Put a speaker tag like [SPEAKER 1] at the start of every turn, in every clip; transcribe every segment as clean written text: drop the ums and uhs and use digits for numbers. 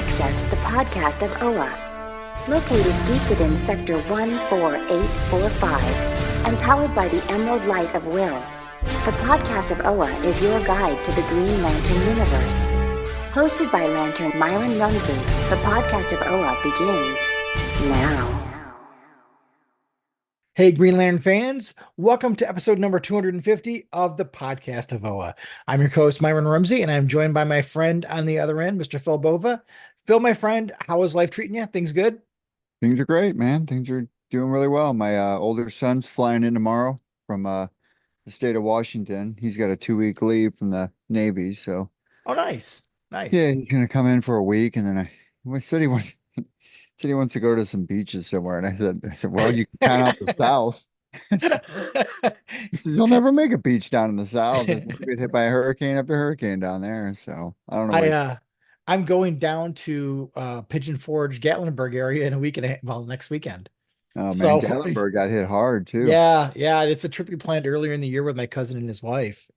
[SPEAKER 1] access the podcast of OA. Located deep within Sector 14845 and powered by the Emerald Light of Will, the podcast of OA is your guide to the Green Lantern universe. Hosted by Lantern Myron Rumsey, the podcast of OA begins now.
[SPEAKER 2] Hey, Green Lantern fans, welcome to episode number 250 of the podcast of OA. I'm your host, Myron Rumsey, and I'm joined by my friend on the other end, Mr. Phil Bova. Phil, my friend, how is life treating you? Things good?
[SPEAKER 3] Things are great, man. Things are doing really well. My older son's flying in tomorrow from the state of Washington. He's got a 2-week leave from the Navy, so
[SPEAKER 2] Oh, nice.
[SPEAKER 3] yeah,
[SPEAKER 2] Nice.
[SPEAKER 3] he's gonna come in for a week, and then I said he wants to go to some beaches somewhere, and I said, well, you can count out the South. He said, you'll never make a beach down in the South. We'll get hit by a hurricane after hurricane down there. So I don't know what he's.
[SPEAKER 2] I'm going down to Pigeon Forge, Gatlinburg area in a week and a half, well, next weekend.
[SPEAKER 3] Oh man,
[SPEAKER 2] So
[SPEAKER 3] Gatlinburg got hit hard too.
[SPEAKER 2] yeah, it's a trip we planned earlier in the year with my cousin and his wife.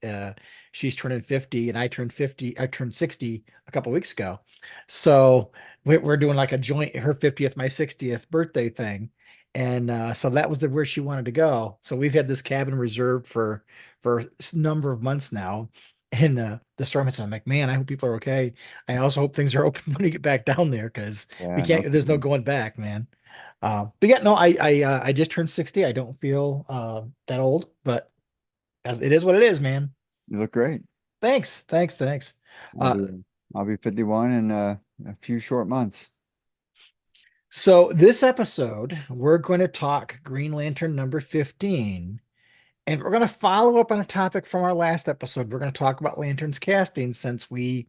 [SPEAKER 2] She's turning 50 and I turned 60 a couple weeks ago. So we're doing like a joint, her 50th, my 60th birthday thing. And so that was where she wanted to go. So we've had this cabin reserved for a number of months now. And the storm hits, and I'm like, man, I hope people are okay. I also hope things are open when we get back down there because we can't, there's no going back, man. But yeah, no, I just turned 60. I don't feel that old, but as it is what it is, man.
[SPEAKER 3] You look great.
[SPEAKER 2] Thanks.
[SPEAKER 3] I'll be 51 in a few short months.
[SPEAKER 2] So this episode, we're going to talk Green Lantern number 15, and we're going to follow up on a topic from our last episode. We're going to talk about Lantern's casting since we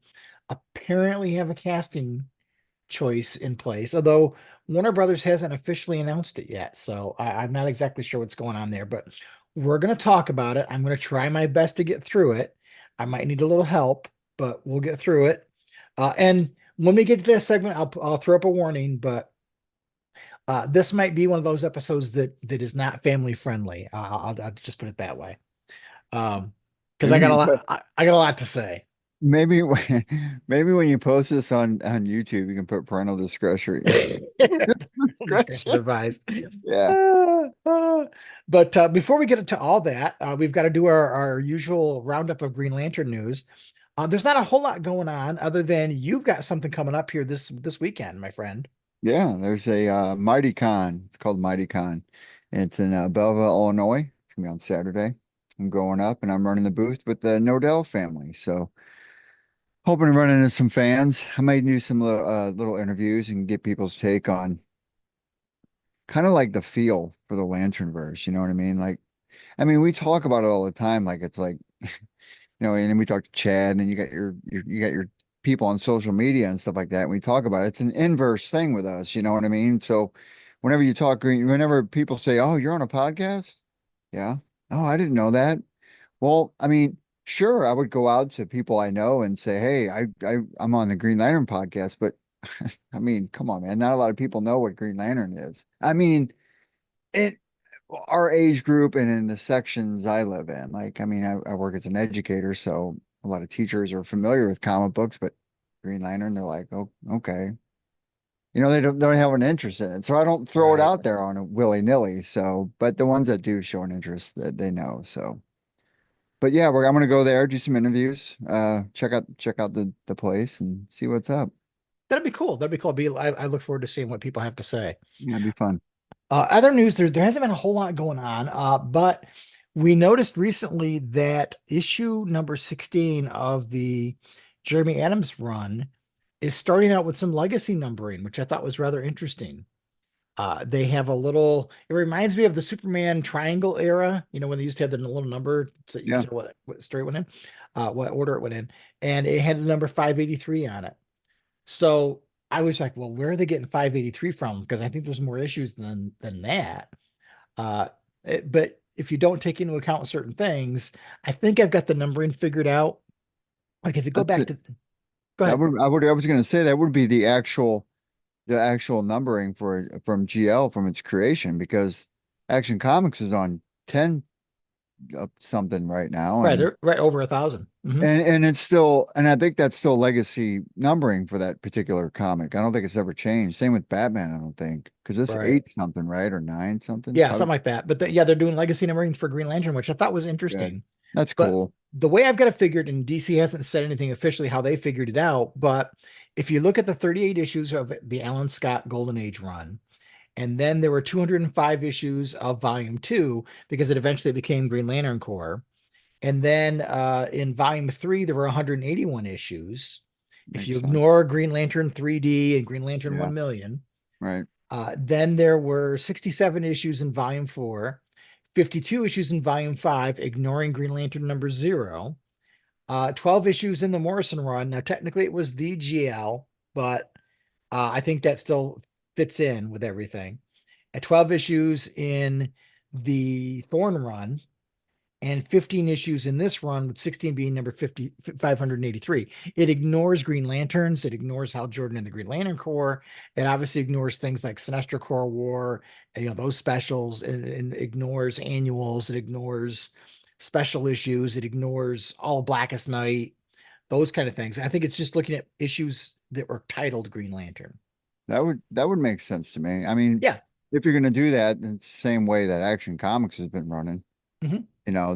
[SPEAKER 2] apparently have a casting choice in place, although Warner Brothers hasn't officially announced it yet. So I'm not exactly sure what's going on there, but we're going to talk about it. I'm going to try my best to get through it. I might need a little help, but we'll get through it. And when we get to this segment, I'll throw up a warning, but this might be one of those episodes that is not family friendly. I'll just put it that way. Because I got a lot to say.
[SPEAKER 3] Maybe when you post this on YouTube, you can put parental discretion.
[SPEAKER 2] Discretion advised.
[SPEAKER 3] Yeah.
[SPEAKER 2] But before we get into all that, we've got to do our usual roundup of Green Lantern news. There's not a whole lot going on other than you've got something coming up here this weekend, my friend.
[SPEAKER 3] Yeah, there's a Mighty Con. It's called Mighty Con. It's in Bova, Illinois. It's gonna be on Saturday. I'm going up and I'm running the booth with the Nodell family. So hoping to run into some fans. I might do some little interviews and get people's take on kind of like the feel for the Lanternverse. You know what I mean? Like, I mean, we talk about it all the time. Like it's like, and then we talk to Chad, and then you got your people on social media and stuff like that. And we talk about it. It's an inverse thing with us. You know what I mean? So whenever people say, "Oh, you're on a podcast," yeah. Oh, I didn't know that. Well, I mean, sure, I would go out to people I know and say, "Hey, I'm on the Green Lantern podcast," but I mean, come on, man. Not a lot of people know what Green Lantern is. I mean, our age group and in the sections I live in. Like, I mean, I work as an educator, so a lot of teachers are familiar with comic books, but Green Lantern, they're like, oh, okay. They don't have an interest in it. So I don't throw it out there on a willy-nilly. So, but the ones that do show an interest that they know. So, but yeah, I'm going to go there, do some interviews, check out the place and see what's up.
[SPEAKER 2] That'd be cool. I look forward to seeing what people have to say.
[SPEAKER 3] Yeah, it'd be fun.
[SPEAKER 2] Other news, there hasn't been a whole lot going on, but we noticed recently that issue number 16 of the Jeremy Adams run is starting out with some legacy numbering, which I thought was rather interesting. They have it reminds me of the Superman triangle era, when they used to have the little number, so you know what story it went in, what order it went in, and it had the number 583 on it. So I was like, well, where are they getting 583 from? Because I think there's more issues than that. But if you don't take into account certain things, I think I've got the numbering figured out. Like if you go back to, go ahead.
[SPEAKER 3] I was going to say that would be the actual numbering from GL from its creation, because Action Comics is on 10 up something right now,
[SPEAKER 2] Right, they're right over 1,000.
[SPEAKER 3] and it's still, and I think that's still legacy numbering for that particular comic. I don't think it's ever changed. Same with Batman, I don't think, because it's
[SPEAKER 2] Right.
[SPEAKER 3] 8 something, right, or 9 something.
[SPEAKER 2] Yeah,
[SPEAKER 3] Probably.
[SPEAKER 2] something like that. But yeah, they're doing legacy numbering for Green Lantern, which I thought was
[SPEAKER 3] Good.
[SPEAKER 2] interesting.
[SPEAKER 3] That's
[SPEAKER 2] But
[SPEAKER 3] cool.
[SPEAKER 2] the way I've got it figured, and DC hasn't said anything officially how they figured it out, but if you look at the 38 issues of the Alan Scott Golden Age run, and then there were 205 issues of Volume 2 because it eventually became Green Lantern Corps. And then in Volume 3, there were 181 issues. If you
[SPEAKER 3] Makes sense.
[SPEAKER 2] ignore Green Lantern 3D and Green Lantern
[SPEAKER 3] Yeah.
[SPEAKER 2] 1 million,
[SPEAKER 3] Right.
[SPEAKER 2] then there were 67 issues in Volume 4, 52 issues in Volume 5, ignoring Green Lantern number 0, 12 issues in the Morrison run. Now, technically, it was the GL, but I think that still fits in with everything. And 12 issues in the Thorn run, and 15 issues in this run, with 16 being number 50, 583. It ignores Green Lanterns. It ignores Hal Jordan and the Green Lantern Corps. It obviously ignores things like Sinestro Corps War, and, those specials, and ignores annuals. It ignores special issues. It ignores all Blackest Night, those kind of things. I think it's just looking at issues that were titled Green Lantern.
[SPEAKER 3] That would make sense to me. I mean,
[SPEAKER 2] Yeah.
[SPEAKER 3] if you're going to do that, it's the same way that Action Comics has been running.
[SPEAKER 2] Mhm.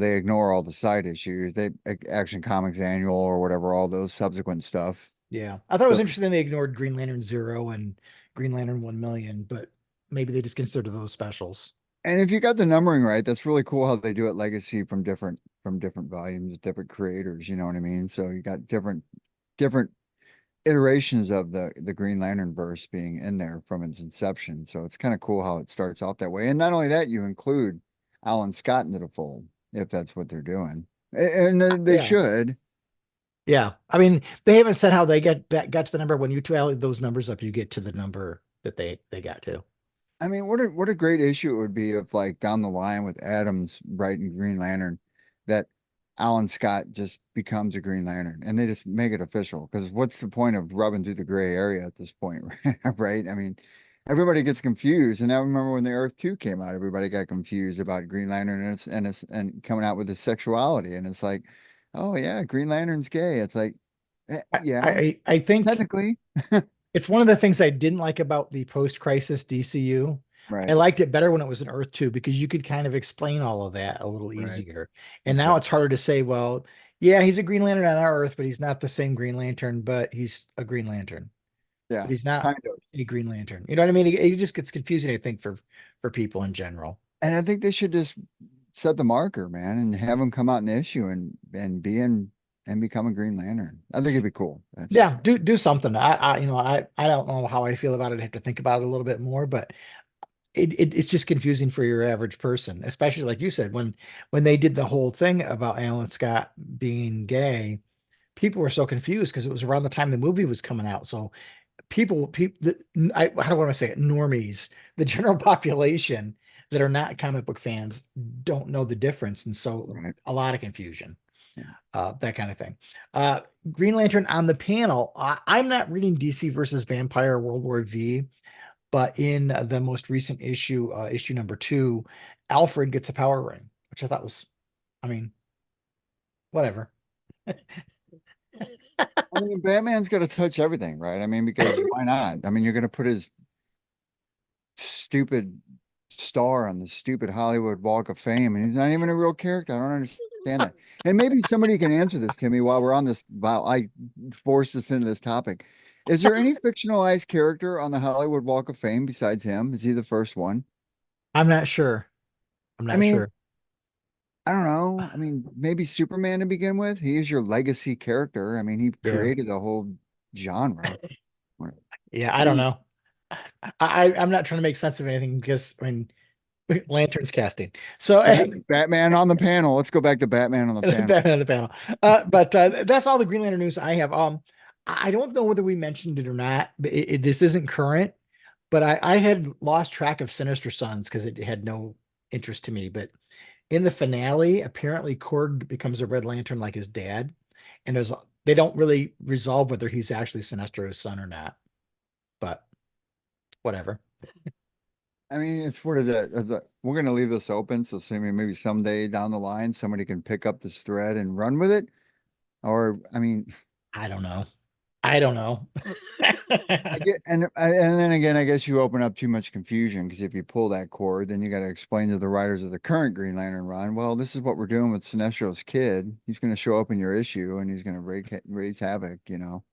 [SPEAKER 3] They ignore all the side issues. They Action Comics Annual or whatever, all those subsequent stuff.
[SPEAKER 2] Yeah. I thought it was
[SPEAKER 3] So,
[SPEAKER 2] interesting they ignored Green Lantern 0 and Green Lantern 1 million, but maybe they just consider those specials.
[SPEAKER 3] and if you got the numbering right, that's really cool how they do it legacy from different volumes, different creators, you know what I mean? So you got different iterations of the Green Lantern verse being in there from its inception. So it's kind of cool how it starts off that way. And not only that, you include Alan Scott into the fold if that's what they're doing. And they
[SPEAKER 2] Yeah.
[SPEAKER 3] should.
[SPEAKER 2] Yeah. I mean, they haven't said how they got to the number. When you tally those numbers up, you get to the number that they got to.
[SPEAKER 3] I mean, what a great issue it would be if, like, down the line with Adams writing Green Lantern, that Alan Scott just becomes a Green Lantern and they just make it official. Because what's the point of rubbing through the gray area at this point, right? I mean, everybody gets confused. And I remember when the Earth 2 came out, everybody got confused about Green Lantern and coming out with his sexuality. And it's like, oh yeah, Green Lantern's gay. It's like,
[SPEAKER 2] I
[SPEAKER 3] yeah,
[SPEAKER 2] I think
[SPEAKER 3] technically,
[SPEAKER 2] it's one of the things I didn't like about the post-crisis DCU. I
[SPEAKER 3] right,
[SPEAKER 2] liked it better when it was an Earth 2 because you could kind of explain all of that a little
[SPEAKER 3] right,
[SPEAKER 2] easier. And now it's
[SPEAKER 3] exactly,
[SPEAKER 2] harder to say, well, yeah, he's a Green Lantern on our Earth, but he's not the same Green Lantern, but he's a Green Lantern. But
[SPEAKER 3] yeah,
[SPEAKER 2] he's not
[SPEAKER 3] kind of.
[SPEAKER 2] a Green Lantern. You know what I mean? It just gets confusing, I think, for people in general.
[SPEAKER 3] And I think they should just set the marker, man, and have him come out in the issue and be in and become a Green Lantern. I think it'd be cool. That's just
[SPEAKER 2] Yeah, do something. I don't know how I feel about it. I have to think about it a little bit more, but it's just confusing for your average person, especially like you said, when they did the whole thing about Alan Scott being gay, people were so confused because it was around the time the movie was coming out. So people, how do I want to say it? Normies, the general population that are not comic book fans don't know the difference, and so
[SPEAKER 3] right.
[SPEAKER 2] a lot of confusion, that kind of thing. Uh, Green Lantern on the panel. I'm not reading DC versus Vampire World War V, but in the most recent issue, issue number 2, Alfred gets a power ring, which I thought was, I mean, whatever.
[SPEAKER 3] I mean, Batman's got to touch everything, right? I mean, because why not? I mean, you're going to put his stupid star on the stupid Hollywood Walk of Fame, and he's not even a real character. I don't understand that. And maybe somebody can answer this to me while we're on this, while I forced us into this topic. Is there any fictionalized character on the Hollywood Walk of Fame besides him? Is he the first one?
[SPEAKER 2] I'm not sure. I'm
[SPEAKER 3] I
[SPEAKER 2] not
[SPEAKER 3] mean,
[SPEAKER 2] sure.
[SPEAKER 3] I don't know. I mean, maybe Superman to begin with. He is your legacy character. I mean, he
[SPEAKER 2] Yeah.
[SPEAKER 3] created a whole genre.
[SPEAKER 2] Yeah,
[SPEAKER 3] I
[SPEAKER 2] I don't
[SPEAKER 3] mean,
[SPEAKER 2] know. I'm not trying to make sense of anything because I mean Lanterns casting. So
[SPEAKER 3] Batman on the panel. Let's go back to Batman on the panel.
[SPEAKER 2] Batman on the panel. But that's all the Green Lantern news I have. I don't know whether we mentioned it or not. But this isn't current, but I had lost track of Sinister Sons because it had no interest to me. But in the finale, apparently Korg becomes a Red Lantern like his dad, and they don't really resolve whether he's actually Sinestro's son or not. But whatever.
[SPEAKER 3] I mean, it's what is it? We're going to leave this open. So maybe someday down the line, somebody can pick up this thread and run with it. Or, I mean,
[SPEAKER 2] I don't know. I don't know.
[SPEAKER 3] I get, and then again, I guess you open up too much confusion because if you pull that cord, then you got to explain to the writers of the current Green Lantern run, well, this is what we're doing with Sinestro's kid. He's going to show up in your issue and he's going to raise havoc, you know.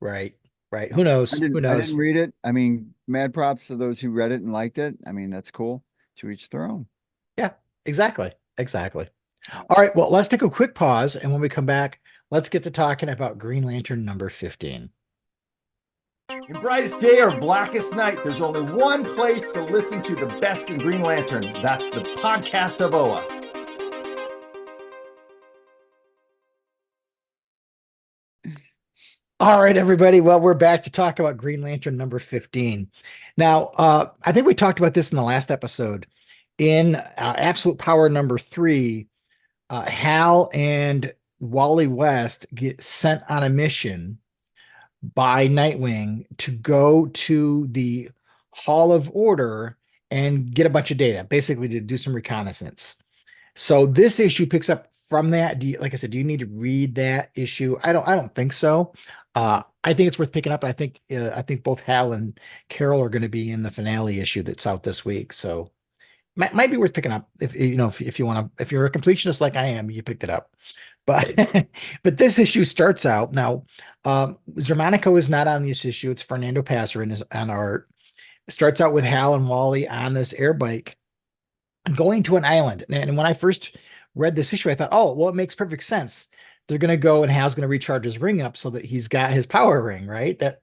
[SPEAKER 2] Right. Right. Who knows? Who
[SPEAKER 3] I didn't
[SPEAKER 2] knows?
[SPEAKER 3] read it. I mean, mad props to those who read it and liked it. I mean, that's cool. To each their own.
[SPEAKER 2] Yeah, exactly. Exactly.
[SPEAKER 3] Yeah.
[SPEAKER 2] All right. Well, let's take a quick pause. And when we come back, let's get to talking about Green Lantern number 15.
[SPEAKER 4] In brightest day or blackest night, there's only one place to listen to the best in Green Lantern. That's the podcast of Oa.
[SPEAKER 2] All right, everybody. Well, we're back to talk about Green Lantern number 15. Now, I think we talked about this in the last episode. In Absolute Power number 3, Hal and Wally West get sent on a mission by Nightwing to go to the Hall of Order and get a bunch of data, basically to do some reconnaissance. So this issue picks up from that. Like I said, do you need to read that issue? I don't think so. I think it's worth picking up. And I think both Hal and Carol are going to be in the finale issue that's out this week. So might be worth picking up if you know if you want to, if you're a completionist like I am, you picked it up. But but this issue starts out now. Zermanico is not on this issue. It's Fernando Passer on art. It starts out with Hal and Wally on this air bike going to an island. And when I first read this issue, I thought, oh, well, it makes perfect sense. They're going to go and Hal's going to recharge his ring up so that he's got his power ring, right? That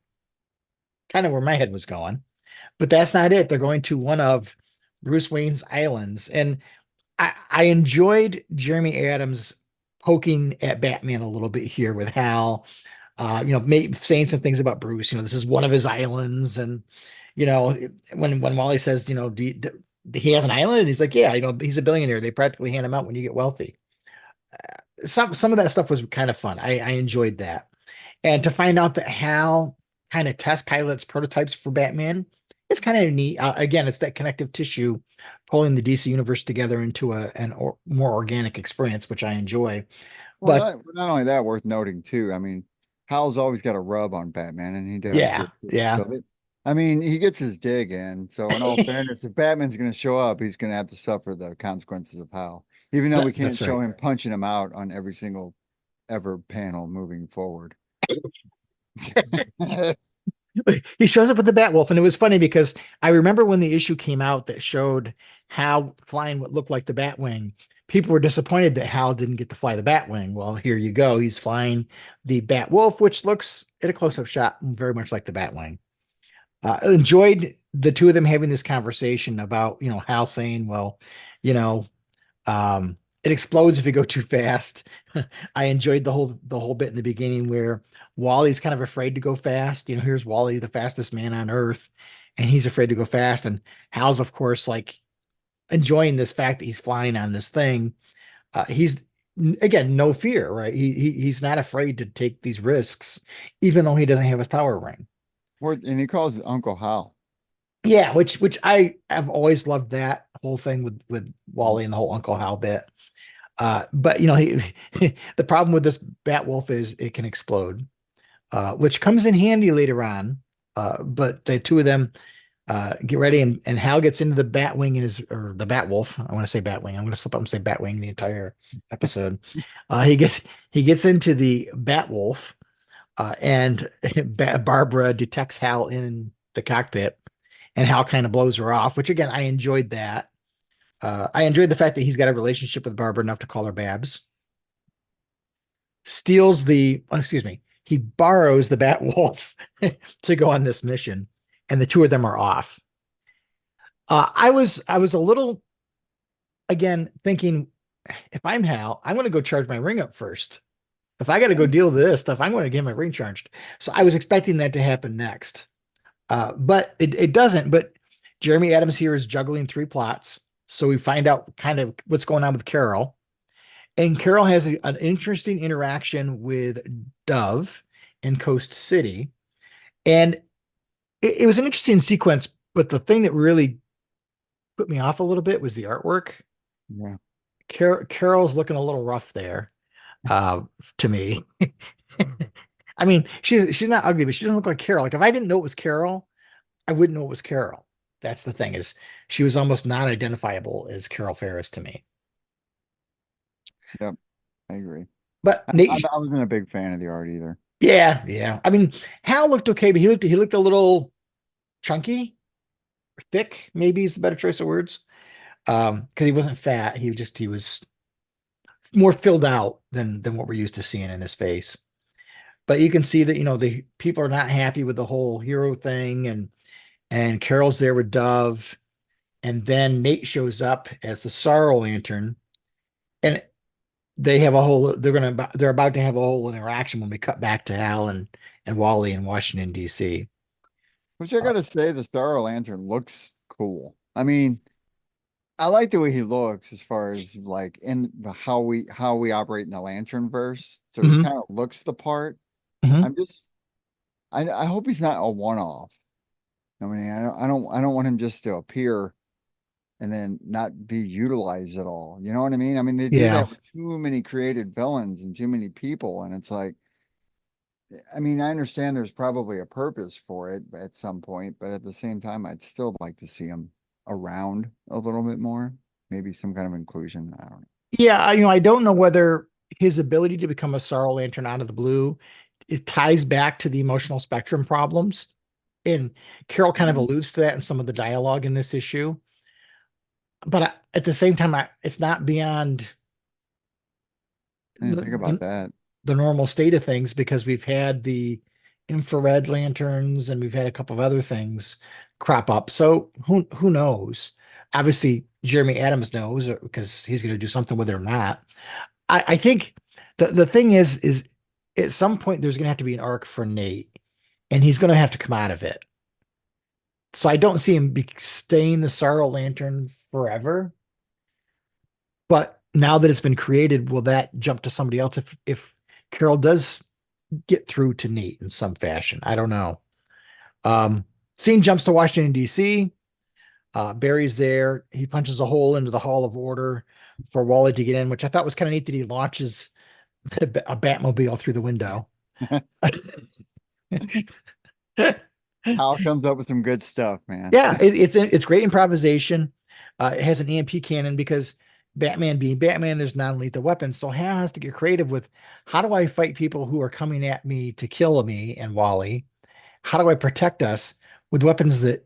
[SPEAKER 2] kind of where my head was going. But that's not it. They're going to one of Bruce Wayne's islands. And I enjoyed Jeremy Adams poking at Batman a little bit here with Hal, saying some things about Bruce. This is one of his islands. And, when Wally says, he has an island, and he's like, yeah, he's a billionaire. They practically hand him out when you get wealthy. Some of that stuff was kind of fun. I enjoyed that. And to find out that Hal kind of test pilots prototypes for Batman, it's kind of neat. Again, it's that connective tissue pulling the DC universe together into more organic experience, which I enjoy.
[SPEAKER 3] Well, not only that, worth noting too. I mean, Hal's always got a rub on Batman, and he does.
[SPEAKER 2] Yeah.
[SPEAKER 3] So I mean, he gets his dig in. So, in all fairness, if Batman's going to show up, he's going to have to suffer the consequences of Hal, even though we can't show him punching him out on every single ever panel moving forward.
[SPEAKER 2] He shows up with the Batwolf, and it was funny because I remember when the issue came out that showed Hal flying what looked like the Batwing. People were disappointed that Hal didn't get to fly the Batwing. Well, here you go. He's flying the Batwolf, which looks at a close-up shot very much like the Batwing. Enjoyed the two of them having this conversation about, Hal saying, well, it explodes if you go too fast. I enjoyed the whole bit in the beginning where Wally's kind of afraid to go fast. Here's Wally, the fastest man on Earth, and he's afraid to go fast. And Hal's, of course, like enjoying this fact that he's flying on this thing. He's again no fear, right? He's not afraid to take these risks, even though he doesn't have his power ring.
[SPEAKER 3] And he calls it Uncle Hal.
[SPEAKER 2] Yeah, which I have always loved that whole thing with Wally and the whole Uncle Hal bit. But the problem with this Batwolf is it can explode, which comes in handy later on. But the two of them get ready, and Hal gets into the Batwing or the Batwolf. I want to say Batwing. I'm going to slip up and say Batwing the entire episode. He gets into the Batwolf, and Barbara detects Hal in the cockpit, and Hal kind of blows her off. Which again, I enjoyed that. I enjoyed the fact that he's got a relationship with Barbara enough to call her Babs. He borrows the Batwolf to go on this mission, and the two of them are off. I was a little, again, thinking, if I'm Hal, I'm going to go charge my ring up first. If I got to go deal with this stuff, I'm going to get my ring charged. So I was expecting that to happen next. But it doesn't. But Jeremy Adams here is juggling three plots. So we find out kind of what's going on with Carol. And Carol has an interesting interaction with Dove in Coast City. And it was an interesting sequence. But the thing that really put me off a little bit was the artwork.
[SPEAKER 3] Yeah.
[SPEAKER 2] Carol's looking a little rough there, to me. I mean, she's not ugly, but she doesn't look like Carol. Like if I didn't know it was Carol, I wouldn't know it was Carol. That's the thing is she was almost not identifiable as Carol Ferris to me.
[SPEAKER 3] Yep. I agree.
[SPEAKER 2] But
[SPEAKER 3] I
[SPEAKER 2] Nate,
[SPEAKER 3] wasn't a big fan of the art either.
[SPEAKER 2] yeah, yeah. I mean, Hal looked okay, but he looked a little chunky or thick, maybe is the better choice of words. Because he wasn't fat. He was more filled out than what we're used to seeing in his face. But you can see that, the people are not happy with the whole hero thing, and Carol's there with Dove, and then Nate shows up as the Sorrow Lantern, and they're about to have a whole interaction when we cut back to Hal and Wally in Washington, D.C.
[SPEAKER 3] Which I
[SPEAKER 2] Uh,
[SPEAKER 3] gotta say, the Star Lantern looks cool. I mean, I like the way he looks as far as like in the how we operate in the Lantern verse. So he
[SPEAKER 2] mhm,
[SPEAKER 3] kind of looks the part.
[SPEAKER 2] mhm.
[SPEAKER 3] I'm just I hope he's not a one-off. I mean, I don't want him just to appear and then not be utilized at all. You know what I mean? I mean, they do
[SPEAKER 2] Yeah.
[SPEAKER 3] that with too many created villains and too many people, and it's like, I mean, I understand there's probably a purpose for it at some point, but at the same time, I'd still like to see him around a little bit more. Maybe some kind of inclusion. I don't know.
[SPEAKER 2] Yeah, I don't know whether his ability to become a Sorrow Lantern out of the blue it ties back to the emotional spectrum problems. And Carol kind of
[SPEAKER 3] Mm,
[SPEAKER 2] alludes to that in some of the dialogue in this issue. But at the same time, it's not beyond
[SPEAKER 3] I didn't
[SPEAKER 2] the,
[SPEAKER 3] think about
[SPEAKER 2] the,
[SPEAKER 3] that.
[SPEAKER 2] the normal state of things because we've had the infrared lanterns and we've had a couple of other things crop up. So who knows? Obviously, Jeremy Adams knows because he's going to do something with it or not. I think the thing is at some point there's going to have to be an arc for Nate, and he's going to have to come out of it. So I don't see him staying the Sorrow Lantern forever. But now that it's been created, will that jump to somebody else if Carol does get through to Nate in some fashion? I don't know. Um, Scene jumps to Washington, D.C. Barry's there. He punches a hole into the Hall of Order for Wally to get in, which I thought was kind of neat that he launches a Batmobile through the window.
[SPEAKER 3] Hal comes up with some good stuff, man.
[SPEAKER 2] Yeah, it's great improvisation. It has an EMP cannon because Batman being Batman, there's non-lethal weapons. So Hal has to get creative with how do I fight people who are coming at me to kill me and Wally? How do I protect us with weapons that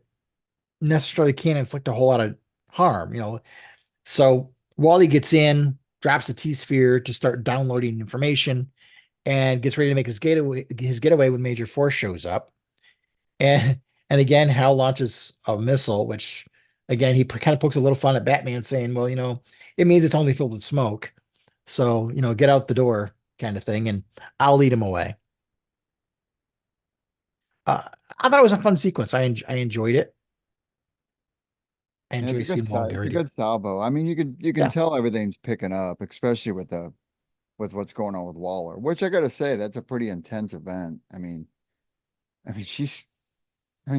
[SPEAKER 2] necessarily can't inflict a whole lot of harm? So Wally gets in, drops a T-sphere to start downloading information, and gets ready to make his getaway when Major Force shows up. And and again, Hal launches a missile, which again he kind of pokes a little fun at Batman, saying, "Well, it means it's only filled with smoke, so get out the door," kind of thing, and I'll lead him away. Uh, I thought it was a fun sequence. I enjoyed it. I
[SPEAKER 3] Yeah, it's
[SPEAKER 2] enjoy
[SPEAKER 3] a good
[SPEAKER 2] seeing Wally
[SPEAKER 3] it's
[SPEAKER 2] Barry
[SPEAKER 3] a
[SPEAKER 2] do it.
[SPEAKER 3] good salvo. I mean, you can
[SPEAKER 2] Yeah,
[SPEAKER 3] tell everything's picking up, especially with what's going on with Waller, which I gotta say, that's a pretty intense event. I mean,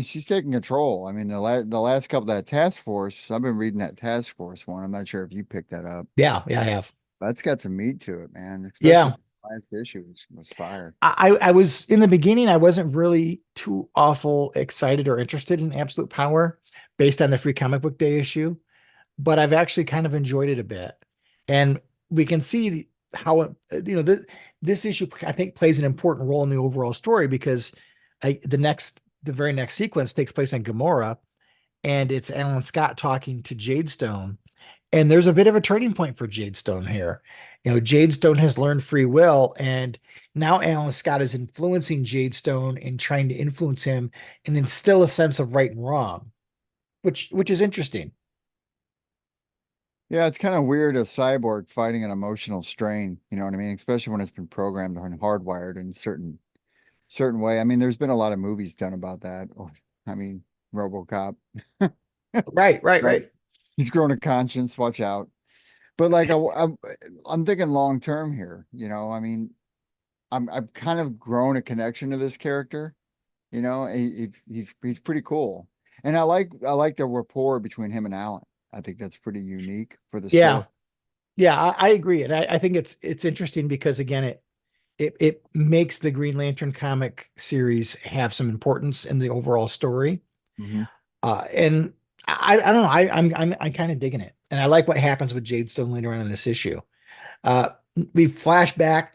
[SPEAKER 3] she's taking control. I mean, the last couple of that task force, I've been reading that task force one. I'm not sure if you picked that up.
[SPEAKER 2] yeah, yeah. I have.
[SPEAKER 3] That's got some meat to it, man. Especially
[SPEAKER 2] Yeah,
[SPEAKER 3] the last issue was fire.
[SPEAKER 2] I was in the beginning. I wasn't really too awful excited or interested in Absolute Power based on the Free Comic Book Day issue, but I've actually kind of enjoyed it a bit. And we can see how this issue I think plays an important role in the overall story because the very next sequence takes place on Gamora, and it's Alan Scott talking to Jade Stone, and there's a bit of a turning point for Jade Stone here. Jade Stone has learned free will, and now Alan Scott is influencing Jade Stone and trying to influence him and instill a sense of right and wrong, which is interesting.
[SPEAKER 3] Yeah, it's kind of weird a cyborg fighting an emotional strain, you know what I mean? Especially when it's been programmed and hardwired in certain way. I mean, there's been a lot of movies done about that. Or, I mean, RoboCop,
[SPEAKER 2] Right, right,
[SPEAKER 3] right?
[SPEAKER 2] right.
[SPEAKER 3] He's grown a conscience, watch out. But like I'm thinking long term here, I mean, I've kind of grown a connection to this character, he's pretty cool. And I like the rapport between him and Alan. I think that's pretty unique for the
[SPEAKER 2] Yeah.
[SPEAKER 3] story.
[SPEAKER 2] Yeah, I agree. And I think it's interesting because again, it makes the Green Lantern comic series have some importance in the overall story.
[SPEAKER 3] Mhm.
[SPEAKER 2] And I don't know, I'm kind of digging it. And I like what happens with Jadestone later on in this issue. Uh, we go back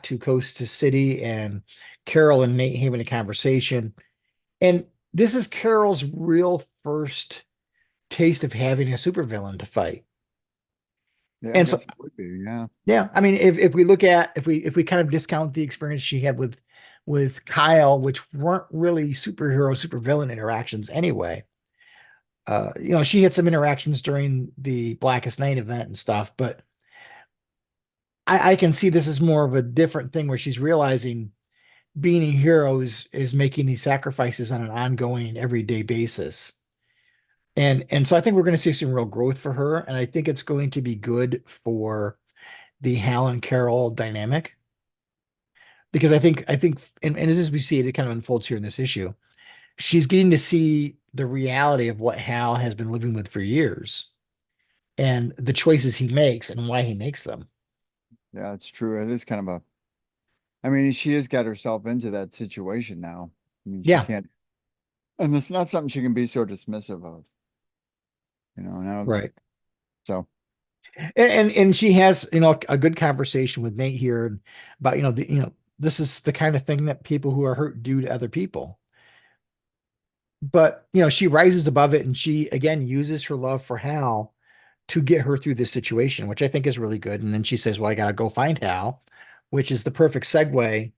[SPEAKER 2] to Coast to City and Carol and Nate having a conversation. And this is Carol's real first taste of having a supervillain to fight.
[SPEAKER 3] Yeah, I
[SPEAKER 2] And so,
[SPEAKER 3] guess it would be. Yeah.
[SPEAKER 2] yeah, I mean, if we look at if we kind of discount the experience she had with Kyle, which weren't really superhero supervillain interactions anyway. She had some interactions during the Blackest Night event and stuff, but I can see this as more of a different thing where she's realizing being a hero is making these sacrifices on an ongoing everyday basis. And so I think we're going to see some real growth for her, and I think it's going to be good for the Hal and Carol dynamic because I think and as we see it, it kind of unfolds here in this issue. She's getting to see the reality of what Hal has been living with for years and the choices he makes and why he makes them.
[SPEAKER 3] Yeah, it's true. It is kind of I mean, she has got herself into that situation now. I mean, she
[SPEAKER 2] Yeah,
[SPEAKER 3] can't, and it's not something she can be so dismissive of, now.
[SPEAKER 2] right.
[SPEAKER 3] So,
[SPEAKER 2] And she has, a good conversation with Nate here about, this is the kind of thing that people who are hurt do to other people. But, she rises above it and she again uses her love for Hal to get her through this situation, which I think is really good. And then she says, well, I gotta go find Hal, which is the perfect segue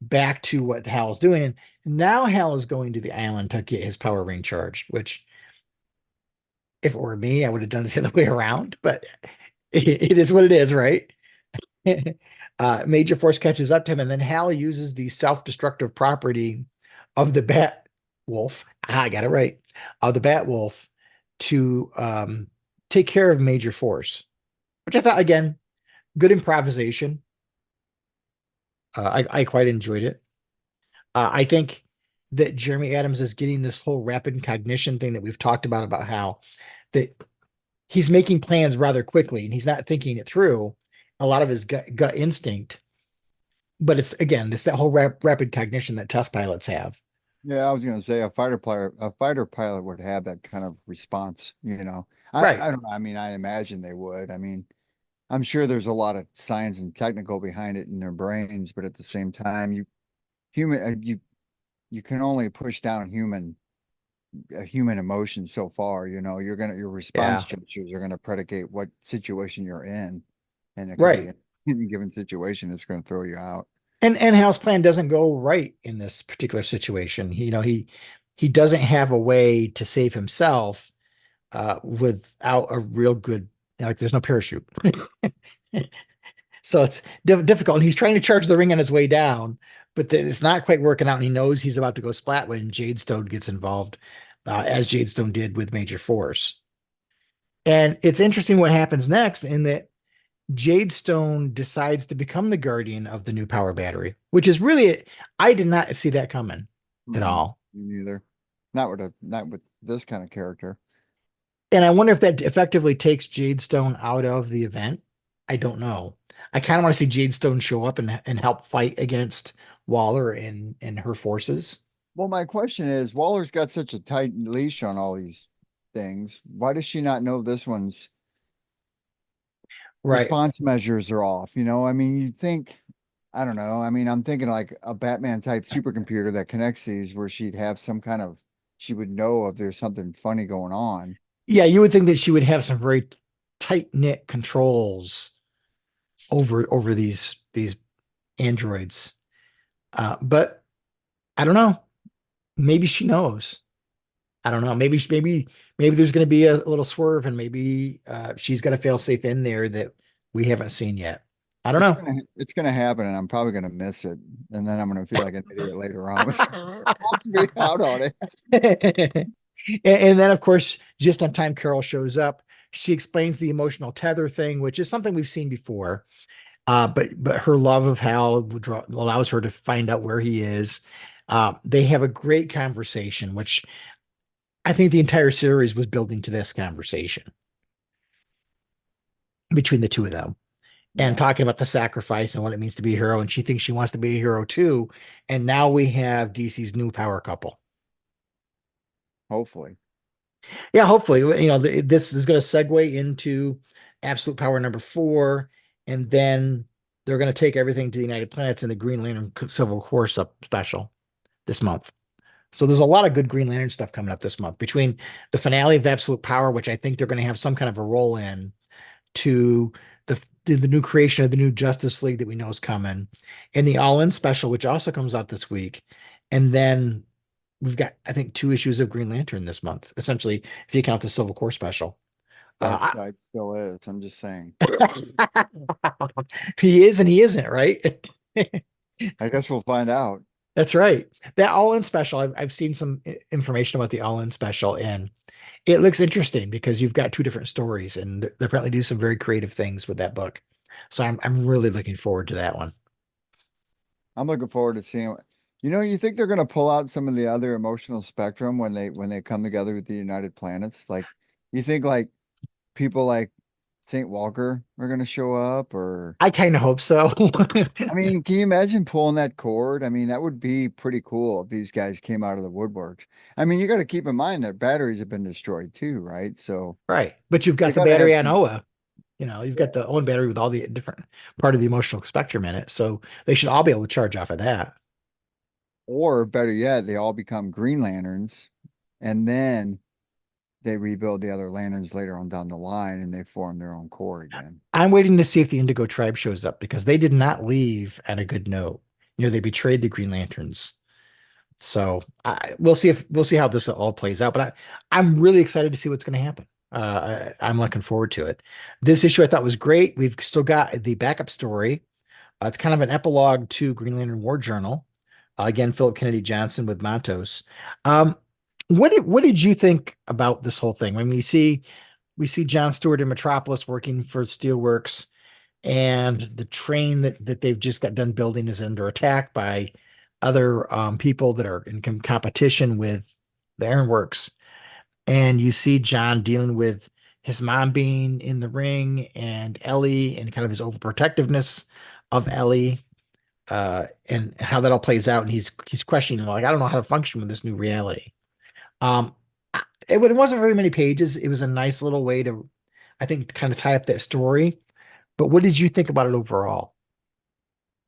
[SPEAKER 2] back to what Hal's doing. And now Hal is going to the island to get his power ring charged, which if it were me, I would have done it the other way around, but it is what it is, right? Major Force catches up to him, and then Hal uses the self-destructive property of the Bat Wolf. I got it right. Of the Bat Wolf to take care of Major Force, which I thought again, good improvisation. I quite enjoyed it. I think that Jeremy Adams is getting this whole rapid cognition thing that we've talked about how that he's making plans rather quickly and he's not thinking it through. A lot of his gut instinct, but it's that whole rapid cognition that test pilots have.
[SPEAKER 3] yeah, I was going to say a fighter pilot would have that kind of response,
[SPEAKER 2] Right.
[SPEAKER 3] I don't know. I mean, I imagine they would. I mean, I'm sure there's a lot of science and technical behind it in their brains, but at the same time, human, you can only push down human emotion so far. Your response
[SPEAKER 2] Yeah.
[SPEAKER 3] gestures are gonna predicate what situation you're in, and it could be
[SPEAKER 2] Right.
[SPEAKER 3] in any given situation it's going to throw you out.
[SPEAKER 2] And Hal's plan doesn't go right in this particular situation. He doesn't have a way to save himself without a real good like there's no parachute. So it's difficult. And he's trying to charge the ring on his way down, but it's not quite working out. And he knows he's about to go splat when Jadestone gets involved, as Jadestone did with Major Force. And it's interesting what happens next in that Jadestone decides to become the guardian of the new power battery, which is really, I did not see that coming at all.
[SPEAKER 3] Me neither. Not with this kind of character.
[SPEAKER 2] And I wonder if that effectively takes Jadestone out of the event. I don't know. I kind of want to see Jadestone show up and help fight against Waller and her forces.
[SPEAKER 3] Well, my question is, Waller's got such a tight leash on all these things. Why does she not know this one's
[SPEAKER 2] Right.
[SPEAKER 3] response measures are off? I mean, you'd think, I don't know. I mean, I'm thinking like a Batman type supercomputer that connects these where she would know if there's something funny going on.
[SPEAKER 2] Yeah, you would think that she would have some very tight-knit controls over these androids. But I don't know. Maybe she knows. I don't know. Maybe there's going to be a little swerve, and maybe she's got a fail safe in there that we haven't seen yet. I don't know.
[SPEAKER 3] It's gonna happen, and I'm probably gonna miss it, and then I'm gonna feel like an idiot later on. I'll be out on it.
[SPEAKER 2] And then, of course, just on time, Carol shows up. She explains the emotional tether thing, which is something we've seen before. But her love of Hal allows her to find out where he is. They have a great conversation, which I think the entire series was building to this conversation between the two of them and
[SPEAKER 3] Yeah,
[SPEAKER 2] talking about the sacrifice and what it means to be a hero. And she thinks she wants to be a hero too. And now we have DC's new power couple.
[SPEAKER 3] hopefully.
[SPEAKER 2] Yeah, hopefully, this is going to segue into Absolute Power #4, and then they're going to take everything to the United Planets in the Green Lantern Civil War special this month. So there's a lot of good Green Lantern stuff coming up this month between the finale of Absolute Power, which I think they're going to have some kind of a role in, to the new creation of the new Justice League that we know is coming, and the All In special, which also comes out this week, and then we've got, I think, 2 issues of Green Lantern this month, essentially, if you count the Civil War special.
[SPEAKER 3] That side still is. I'm just saying.
[SPEAKER 2] He is and he isn't, right?
[SPEAKER 3] I guess we'll find out.
[SPEAKER 2] That's right. That All-In special, I've seen some information about the All-In special, and it looks interesting because you've got 2 different stories, and they apparently do some very creative things with that book. So I'm really looking forward to that one.
[SPEAKER 3] I'm looking forward to seeing. You think they're going to pull out some of the other emotional spectrum when they come together with the United Planets? Like, you think like people like St. Walker are going to show up, or
[SPEAKER 2] I kind of hope so.
[SPEAKER 3] I mean, can you imagine pulling that cord? I mean, that would be pretty cool if these guys came out of the woodworks. I mean, you got to keep in mind that batteries have been destroyed too, right? So
[SPEAKER 2] Right. But you've
[SPEAKER 3] they
[SPEAKER 2] got the
[SPEAKER 3] got to have
[SPEAKER 2] battery on
[SPEAKER 3] some,
[SPEAKER 2] Oa. You've got the Owen battery with all the different part of the emotional spectrum in it. So they should all be able to charge off of that.
[SPEAKER 3] or better yet, they all become Green Lanterns, and then they rebuild the other lanterns later on down the line, and they form their own core again.
[SPEAKER 2] I'm waiting to see if the Indigo Tribe shows up because they did not leave at a good note. They betrayed the Green Lanterns. So we'll see how this all plays out. But I'm really excited to see what's going to happen. I'm looking forward to it. This issue I thought was great. We've still got the backup story. It's kind of an epilogue to Green Lantern War Journal. Again, Philip Kennedy Johnson with Matos. What did you think about this whole thing? When we see John Stewart in Metropolis working for Steelworks, and the train that they've just got done building is under attack by other people that are in competition with the Ironworks. And you see John dealing with his mom being in the ring and Ellie and kind of his overprotectiveness of Ellie, and how that all plays out. And he's questioning, like, I don't know how to function with this new reality. Um, it wasn't very many pages. It was a nice little way to, I think, kind of tie up that story. But what did you think about it overall?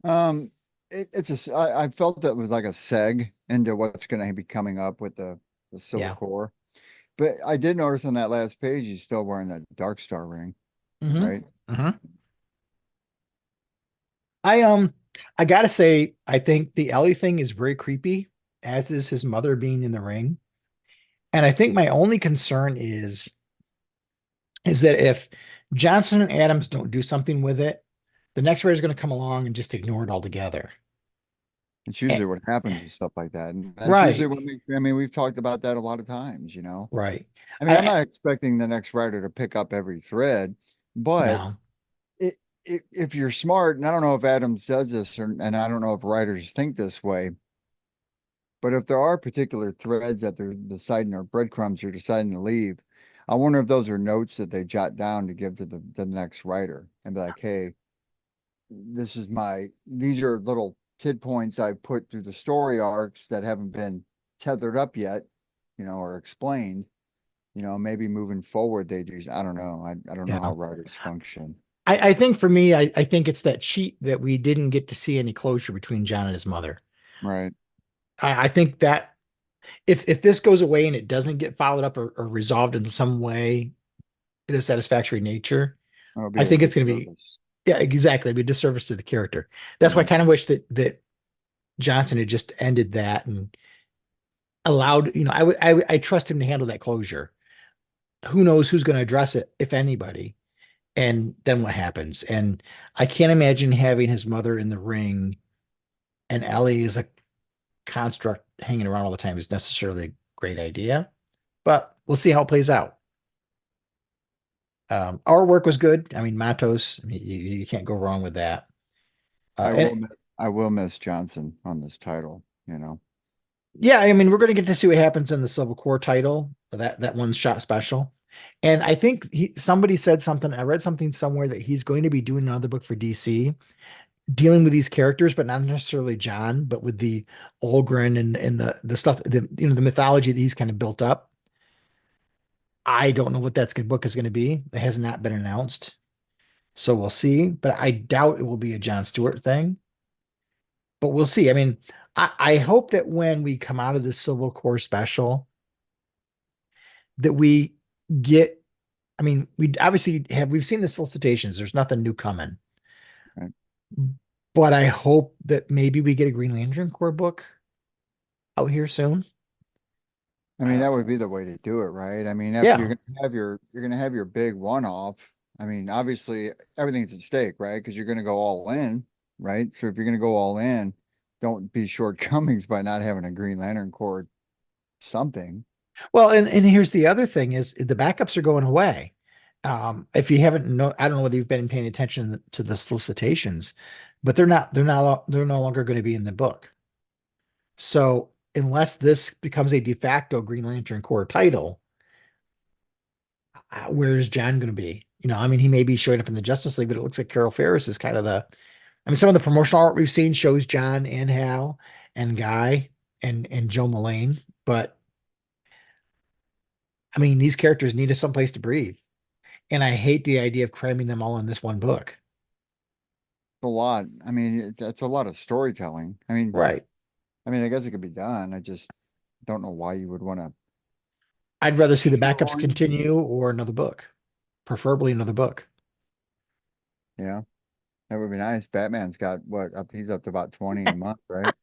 [SPEAKER 3] Um, I felt that was like a seg into what's going to be coming up with the Civil
[SPEAKER 2] Yeah.
[SPEAKER 3] Core. But I did notice on that last page, he's still wearing that Dark Star ring,
[SPEAKER 2] Mm-hmm.
[SPEAKER 3] right?
[SPEAKER 2] Mm-hmm. I gotta say, I think the Ellie thing is very creepy, as is his mother being in the ring. And I think my only concern is that if Johnson and Adams don't do something with it, the next writer is going to come along and just ignore it altogether.
[SPEAKER 3] It's usually
[SPEAKER 2] Eh,
[SPEAKER 3] what happens with stuff like that. And that's
[SPEAKER 2] Right,
[SPEAKER 3] usually I mean, we've talked about that a lot of times,
[SPEAKER 2] right.
[SPEAKER 3] I mean, I'm
[SPEAKER 2] I
[SPEAKER 3] not expecting the next writer to pick up every thread, but
[SPEAKER 2] no,
[SPEAKER 3] if you're smart, and I don't know if Adams does this, and I don't know if writers think this way, but if there are particular threads that they're deciding, or breadcrumbs you're deciding to leave, I wonder if those are notes that they jot down to give to the next writer and be like, hey, these are little tid points I put through the story arcs that haven't been tethered up yet, or explained. Maybe moving forward they do. I don't know. I don't know
[SPEAKER 2] yeah.
[SPEAKER 3] how writers function.
[SPEAKER 2] I think for me, I think it's that cheat that we didn't get to see any closure between John and his mother.
[SPEAKER 3] Right.
[SPEAKER 2] I think that if this goes away and it doesn't get followed up or resolved in some way in a satisfactory nature,
[SPEAKER 3] That'll be
[SPEAKER 2] I
[SPEAKER 3] a
[SPEAKER 2] think it's going to be,
[SPEAKER 3] disservice.
[SPEAKER 2] yeah, exactly. It'd be a disservice to the character. That's why I
[SPEAKER 3] Right.
[SPEAKER 2] kind of wish that Johnson had just ended that and allowed, I trust him to handle that closure. Who knows who's going to address it, if anybody, and then what happens? And I can't imagine having his mother in the ring and Ellie is a construct hanging around all the time is necessarily a great idea, but we'll see how it plays out. Our work was good. I mean, Matos, you can't go wrong with that.
[SPEAKER 3] I
[SPEAKER 2] And
[SPEAKER 3] will miss Johnson on this title.
[SPEAKER 2] Yeah, I mean, we're going to get to see what happens in the Civil Core title, that one shot special. And I think somebody said something, I read something somewhere that he's going to be doing another book for DC, dealing with these characters, but not necessarily John, but with the Olgren and the stuff, the mythology that he's kind of built up. I don't know what that book is going to be. It has not been announced. So we'll see, but I doubt it will be a John Stewart thing. But we'll see. I mean, I hope that when we come out of the Civil Core special, that we get, I mean, we've seen the solicitations. There's nothing new coming.
[SPEAKER 3] Right.
[SPEAKER 2] But I hope that maybe we get a Green Lantern Corps book out here soon.
[SPEAKER 3] I mean, that would be the way to do it, right? I mean, if
[SPEAKER 2] Yeah.
[SPEAKER 3] you're gonna have your big one-off, I mean, obviously everything's at stake, right? Because you're gonna go all in, right? So if you're gonna go all in, don't be shortcomings by not having a Green Lantern Corps something.
[SPEAKER 2] Well, and here's the other thing is the backups are going away. If you haven't I don't know whether you've been paying attention to the solicitations, but they're no longer going to be in the book. So unless this becomes a de facto Green Lantern Corps title, where's John going to be? I mean, he may be showing up in the Justice League, but it looks like Carol Ferris is kind of I mean, some of the promotional art we've seen shows John and Hal and Guy and Joe Mullane, but I mean, these characters need some place to breathe. And I hate the idea of cramming them all in this one book.
[SPEAKER 3] A lot. I mean, that's a lot of storytelling.
[SPEAKER 2] Right.
[SPEAKER 3] I guess it could be done. I just don't know why you would want to.
[SPEAKER 2] I'd rather see the backups
[SPEAKER 3] Shoehorn.
[SPEAKER 2] continue or another book, preferably another book.
[SPEAKER 3] Yeah, that would be nice. Batman's got what up? He's up to about 20 a month, right?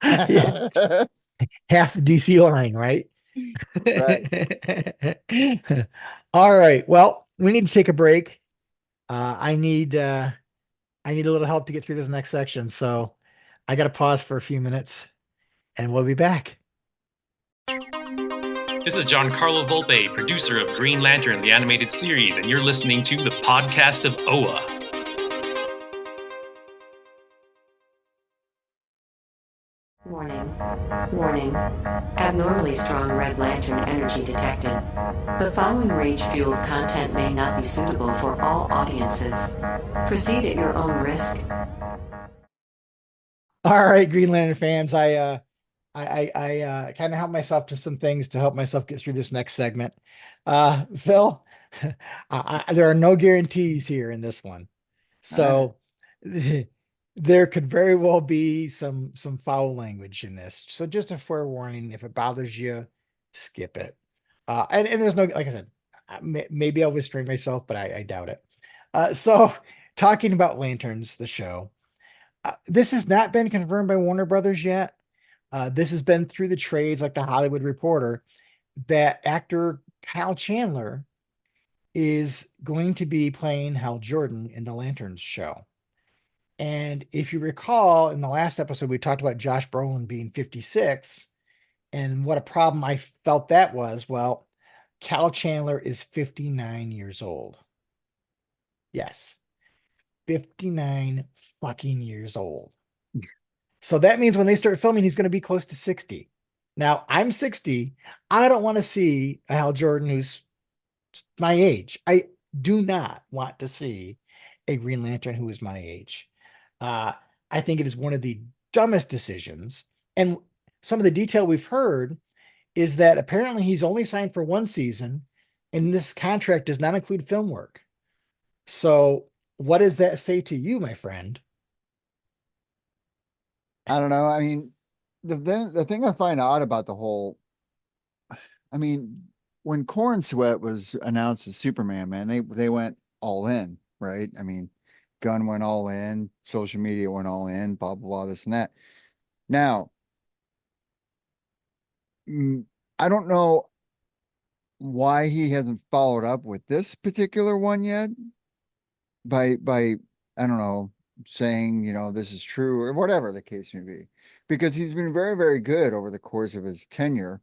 [SPEAKER 2] Yeah, half the DC line, right?
[SPEAKER 3] Right.
[SPEAKER 2] All right. Well, we need to take a break. I need a little help to get through this next section, so I got to pause for a few minutes, and we'll be back.
[SPEAKER 5] This is Giancarlo Volpe, producer of Green Lantern, the animated series, and you're listening to the podcast of OA.
[SPEAKER 1] Warning. Warning. Abnormally strong red lantern energy detected. The following rage-fueled content may not be suitable for all audiences. Proceed at your own risk.
[SPEAKER 2] All right, Green Lantern fans, I kind of helped myself to some things to help myself get through this next segment. Phil, there are no guarantees here in this one, so there could very well be some foul language in this. So just a forewarning: if it bothers you, skip it. And there's no, like I said, maybe I'll restrain myself, but I doubt it. So talking about Lanterns, the show. This has not been confirmed by Warner Brothers yet. This has been through the trades, like the Hollywood Reporter, that actor Kyle Chandler is going to be playing Hal Jordan in the Lanterns show. And if you recall, in the last episode, we talked about Josh Brolin being 56 and what a problem I felt that was. Well, Kyle Chandler is 59 years old. Yes, 59 fucking years old. So that means when they start filming, he's going to be close to 60. Now, I'm 60. I don't want to see a Hal Jordan who's my age. I do not want to see a Green Lantern who is my age. I think it is one of the dumbest decisions. And some of the detail we've heard is that apparently he's only signed for one season, and this contract does not include film work. So what does that say to you, my friend?
[SPEAKER 3] I don't know. I mean, the thing I find odd about the whole, I mean, when Corn Sweat was announced as Superman, man, they went all in, right? I mean, Gunn went all in, social media went all in, blah blah blah, this and that. Now, I don't know why he hasn't followed up with this particular one yet by I don't know, saying, this is true or whatever the case may be, because he's been very, very good over the course of his tenure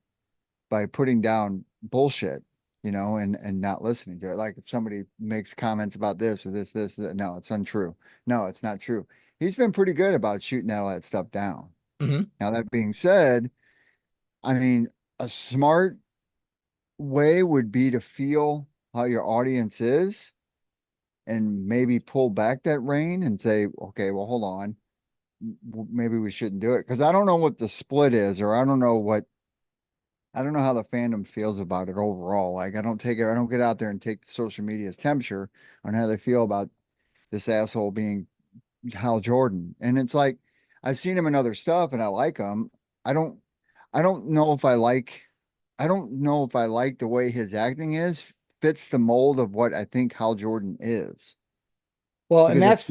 [SPEAKER 3] by putting down bullshit, and not listening to it. Like if somebody makes comments about this or this, no, it's untrue. No, it's not true. He's been pretty good about shooting all that stuff down. Now, that being said, I mean, a smart way would be to feel how your audience is and maybe pull back that rein and say, okay, well, hold on. Maybe we shouldn't do it. Because I don't know what the split is, or I don't know how the fandom feels about it overall. Like, I don't get out there and take social media's temperature on how they feel about this asshole being Hal Jordan. And it's like, I've seen him in other stuff and I like him. I don't, I don't know if I like, I don't know if I like the way his acting is, fits the mold of what I think Hal Jordan is.
[SPEAKER 2] Well, and
[SPEAKER 3] Because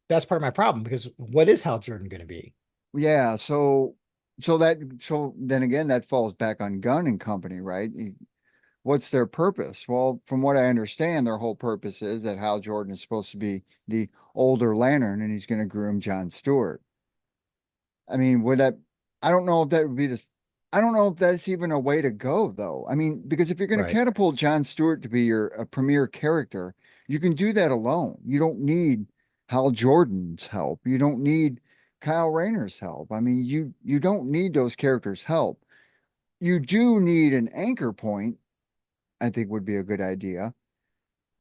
[SPEAKER 2] that's part of my problem, because what is Hal Jordan going to be?
[SPEAKER 3] yeah, so then again, that falls back on Gunn and Company, right? What's their purpose? Well, from what I understand, their whole purpose is that Hal Jordan is supposed to be the older Lantern and he's going to groom John Stewart. I mean, would that, I don't know if that would be this, I don't know if that's even a way to go, though. I mean, because if you're going to
[SPEAKER 2] Right.
[SPEAKER 3] catapult John Stewart to be a premier character, you can do that alone. You don't need Hal Jordan's help. You don't need Kyle Rayner's help. I mean, you don't need those characters' help. You do need an anchor point, I think would be a good idea.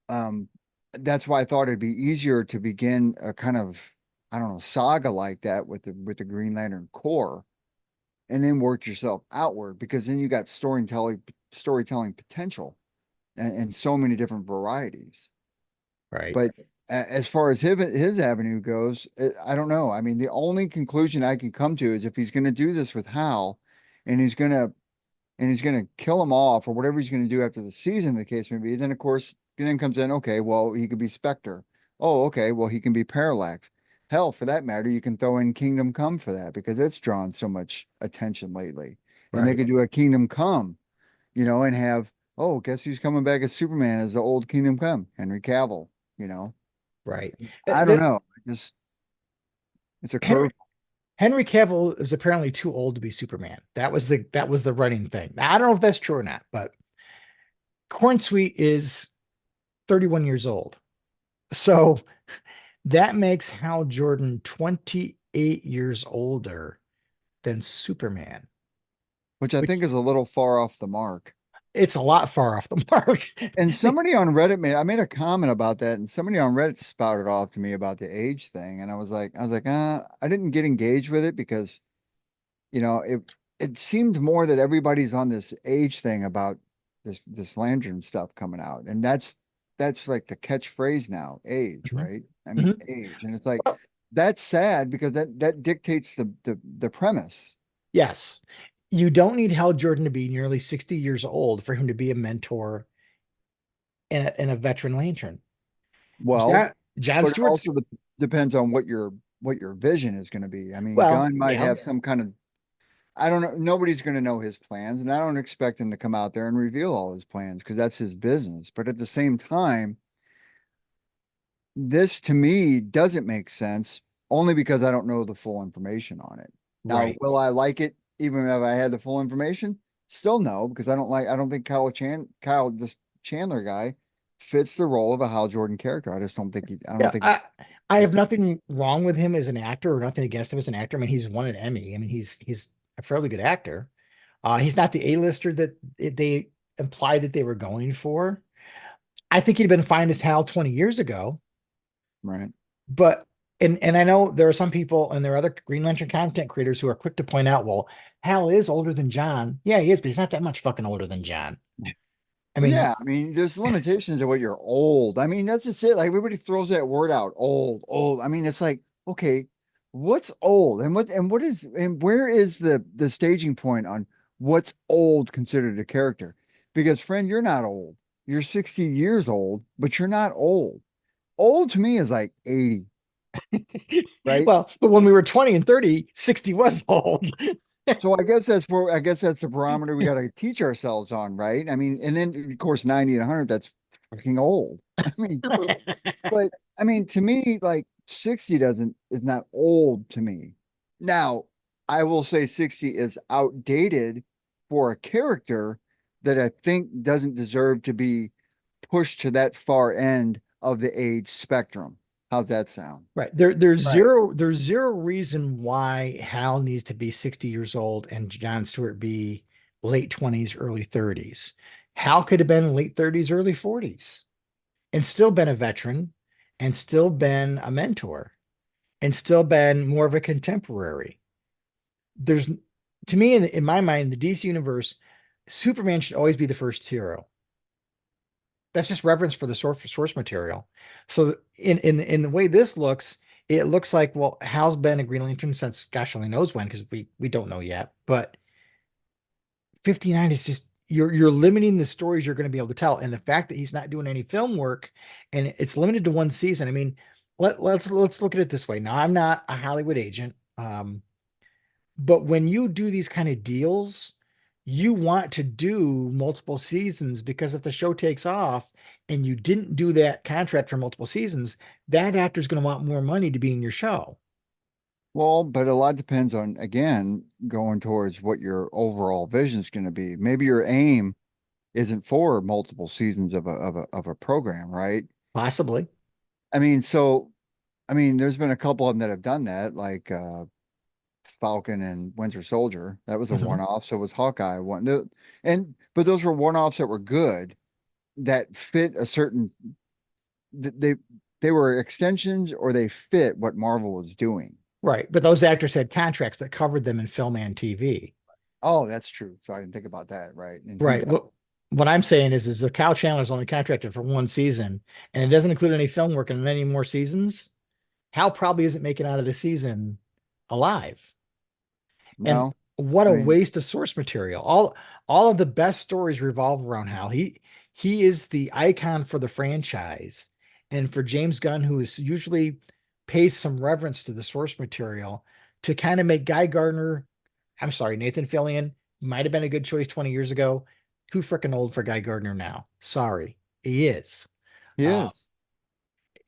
[SPEAKER 3] Um, that's why I thought it'd be easier to begin a kind of, I don't know, saga like that with the Green Lantern Corps and then work yourself outward, because then you got storytelling potential and so many different varieties.
[SPEAKER 2] Right.
[SPEAKER 3] But as far as his avenue goes, I don't know. I mean, the only conclusion I can come to is if he's going to do this with Hal, and he's going to kill him off or whatever he's going to do after the season, the case may be, then of course, then comes in, okay, well, he could be Spectre. Oh, okay, well, he can be Parallax. Hell, for that matter, you can throw in Kingdom Come for that because it's drawn so much attention lately. And they
[SPEAKER 2] Right.
[SPEAKER 3] could do a Kingdom Come, and have, oh, guess who's coming back as Superman as the old Kingdom Come? Henry Cavill, you know.
[SPEAKER 2] Right.
[SPEAKER 3] I don't know. Just it's a
[SPEAKER 2] Henry
[SPEAKER 3] curve.
[SPEAKER 2] Henry Cavill is apparently too old to be Superman. That was the running thing. Now, I don't know if that's true or not, but Cornsweet is 31 years old. So that makes Hal Jordan 28 years older than Superman,
[SPEAKER 3] Which I
[SPEAKER 2] which
[SPEAKER 3] think is a little far off the mark.
[SPEAKER 2] it's a lot far off the mark.
[SPEAKER 3] And somebody on Reddit I made a comment about that, and somebody on Reddit spouted off to me about the age thing. And I was like, I didn't get engaged with it because, it seemed more that everybody's on this age thing about this lantern stuff coming out. And that's like the catchphrase now, age,
[SPEAKER 2] Mhm.
[SPEAKER 3] right? I mean,
[SPEAKER 2] Mhm.
[SPEAKER 3] age. And it's like, that's sad because that dictates the premise.
[SPEAKER 2] Yes. You don't need Hal Jordan to be nearly 60 years old for him to be a mentor and a veteran lantern.
[SPEAKER 3] Well,
[SPEAKER 2] John
[SPEAKER 3] but it
[SPEAKER 2] Stewart's,
[SPEAKER 3] also depends on what your vision is going to be. I mean,
[SPEAKER 2] well,
[SPEAKER 3] Gunn might
[SPEAKER 2] yeah.
[SPEAKER 3] have some kind of, I don't know. Nobody's going to know his plans, and I don't expect him to come out there and reveal all his plans because that's his business. But at the same time, this to me doesn't make sense only because I don't know the full information on it. Now,
[SPEAKER 2] Right.
[SPEAKER 3] will I like it even if I had the full information? Still no, because I don't think this Chandler guy fits the role of a Hal Jordan character. I don't
[SPEAKER 2] Yeah.
[SPEAKER 3] think he
[SPEAKER 2] I have
[SPEAKER 3] fits it.
[SPEAKER 2] nothing wrong with him as an actor or nothing against him as an actor. I mean, he's won an Emmy. I mean, he's a fairly good actor. He's not the A-lister that they implied that they were going for. I think he'd been fine as Hal 20 years ago,
[SPEAKER 3] Right.
[SPEAKER 2] but and I know there are some people and there are other Green Lantern content creators who are quick to point out, well, Hal is older than John. Yeah, he is, but he's not that much fucking older than John. I
[SPEAKER 3] Well,
[SPEAKER 2] mean,
[SPEAKER 3] yeah, I mean, there's limitations to what you're old. I mean, that's just it. Like everybody throws that word out, old, old. I mean, it's like, okay, what's old, and where is the staging point on what's old considered a character? Because friend, you're not old. You're 60 years old, but you're not old. Old to me is like 80, right?
[SPEAKER 2] well, but when we were 20 and 30, 60 was old.
[SPEAKER 3] So I guess that's the barometer we got to teach ourselves on, right? I mean, and then of course 90 and 100, that's fucking old. I mean, but I mean, to me, like 60 is not old to me. Now, I will say 60 is outdated for a character that I think doesn't deserve to be pushed to that far end of the age spectrum. How's that sound?
[SPEAKER 2] Right. There's
[SPEAKER 4] Right.
[SPEAKER 2] zero reason why Hal needs to be 60 years old and Jon Stewart be late 20s, early 30s. Hal could have been late 30s, early 40s and still been a veteran and still been a mentor and still been more of a contemporary. There's to me in my mind, the DC universe, Superman should always be the first hero. That's just reverence for the source material. So in the way this looks, it looks like, well, Hal's been a Green Lantern since gosh only knows when, because we don't know yet. But 59 is just you're limiting the stories you're going to be able to tell. And the fact that he's not doing any film work and it's limited to one season. I mean, let's look at it this way. Now, I'm not a Hollywood agent. But when you do these kind of deals, you want to do multiple seasons, because if the show takes off and you didn't do that contract for multiple seasons, that actor's going to want more money to be in your show.
[SPEAKER 3] Well, but a lot depends on, again, going towards what your overall vision is going to be. Maybe your aim isn't for multiple seasons of a program, right?
[SPEAKER 2] Possibly.
[SPEAKER 3] I mean, there's been a couple of them that have done that, like Falcon and Winter Soldier. That was a
[SPEAKER 2] Mhm.
[SPEAKER 3] one-off. So was Hawkeye one. But those were one-offs that were good, that fit a certain. They they were extensions, or they fit what Marvel was doing.
[SPEAKER 2] Right. But those actors had contracts that covered them in film and TV.
[SPEAKER 3] Oh, that's true. So I didn't think about that. Right. And he
[SPEAKER 2] Right.
[SPEAKER 3] does.
[SPEAKER 2] What I'm saying is the Kyle Chandler's only contracted for one season and it doesn't include any film work in any more seasons. Hal probably isn't making out of the season alive. And
[SPEAKER 3] No,
[SPEAKER 2] what
[SPEAKER 3] I
[SPEAKER 2] a
[SPEAKER 3] mean,
[SPEAKER 2] waste of source material. All of the best stories revolve around Hal. He is the icon for the franchise. And for James Gunn, who is usually pays some reverence to the source material, to kind of make Guy Gardner, I'm sorry, Nathan Fillion might have been a good choice 20 years ago. Too freaking old for Guy Gardner now. Sorry, he is.
[SPEAKER 3] he
[SPEAKER 2] Uh,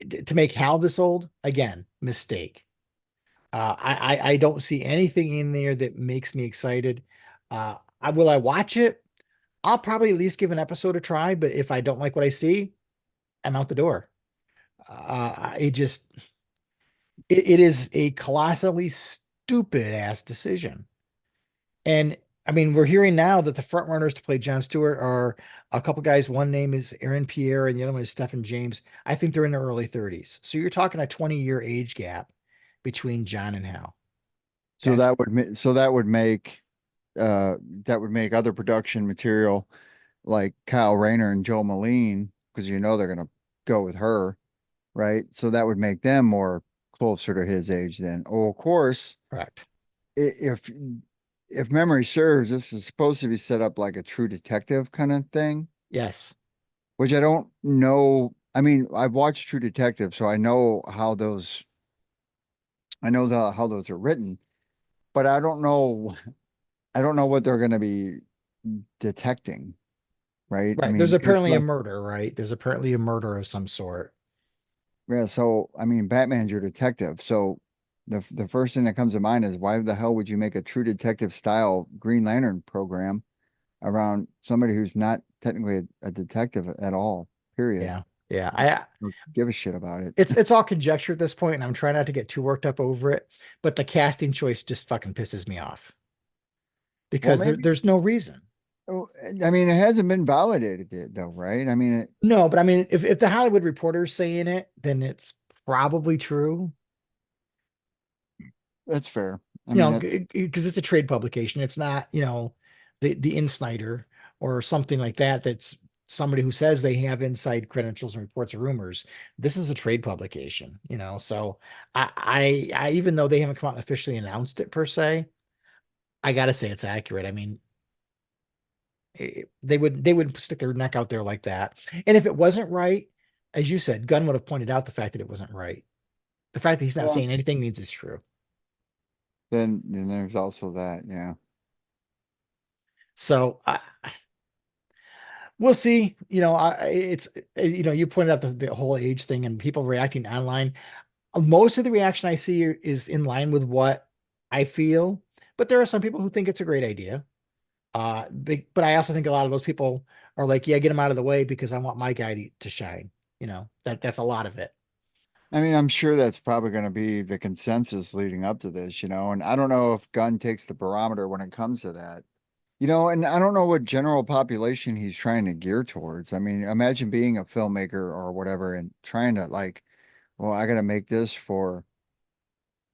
[SPEAKER 3] is.
[SPEAKER 2] to make Hal this old, again, mistake. I don't see anything in there that makes me excited. I watch it? I'll probably at least give an episode a try, but if I don't like what I see, I'm out the door. It just it is a colossally stupid ass decision. And I mean, we're hearing now that the front runners to play Jon Stewart are a couple guys. One name is Aaron Pierre, and the other one is Stephen James. I think they're in their early 30s. So you're talking a 20-year age gap between John and Hal.
[SPEAKER 3] So
[SPEAKER 2] That's
[SPEAKER 3] that would make other production material like Kyle Rayner and Joe Moline, because they're gonna go with her, right? So that would make them more closer to his age then. Oh, of course,
[SPEAKER 2] correct.
[SPEAKER 3] if memory serves, this is supposed to be set up like a True Detective kind of thing,
[SPEAKER 2] Yes.
[SPEAKER 3] which I don't know. I mean, I've watched True Detective, so I know how those are written, but I don't know. I don't know what they're going to be detecting, right? I
[SPEAKER 2] Right.
[SPEAKER 3] mean,
[SPEAKER 2] There's
[SPEAKER 3] because
[SPEAKER 2] apparently a
[SPEAKER 3] like,
[SPEAKER 2] murder, right? There's apparently a murder of some sort.
[SPEAKER 3] yeah, so I mean, Batman's your detective. So the first thing that comes to mind is, why the hell would you make a True Detective style Green Lantern program around somebody who's not technically a detective at all, period?
[SPEAKER 2] Yeah. Yeah. I
[SPEAKER 3] Don't give a shit about it.
[SPEAKER 2] it's all conjecture at this point, and I'm trying not to get too worked up over it, but the casting choice just fucking pisses me off
[SPEAKER 3] Well,
[SPEAKER 2] because
[SPEAKER 3] maybe.
[SPEAKER 2] there's no reason.
[SPEAKER 3] Oh, I mean, it hasn't been validated yet, though, right? I mean,
[SPEAKER 2] No, but I mean, if the Hollywood Reporter's saying it, then it's probably true.
[SPEAKER 3] that's fair. I mean, that
[SPEAKER 2] Because it's a trade publication. It's not, the Insider or something like that. That's somebody who says they have inside credentials and reports of rumors. This is a trade publication, So I even though they haven't come out and officially announced it per se, I gotta say it's accurate. I mean, they would stick their neck out there like that. And if it wasn't right, as you said, Gunn would have pointed out the fact that it wasn't right. The fact that he's not
[SPEAKER 3] well,
[SPEAKER 2] saying anything means it's true.
[SPEAKER 3] then there's also that, yeah.
[SPEAKER 2] So we'll see. You pointed out the whole age thing and people reacting online. Most of the reaction I see is in line with what I feel, but there are some people who think it's a great idea. But I also think a lot of those people are like, yeah, get him out of the way because I want my guy to shine. That's a lot of it.
[SPEAKER 3] I mean, I'm sure that's probably going to be the consensus leading up to this, and I don't know if Gunn takes the barometer when it comes to that. And I don't know what general population he's trying to gear towards. I mean, imagine being a filmmaker or whatever and trying to well, I got to make this for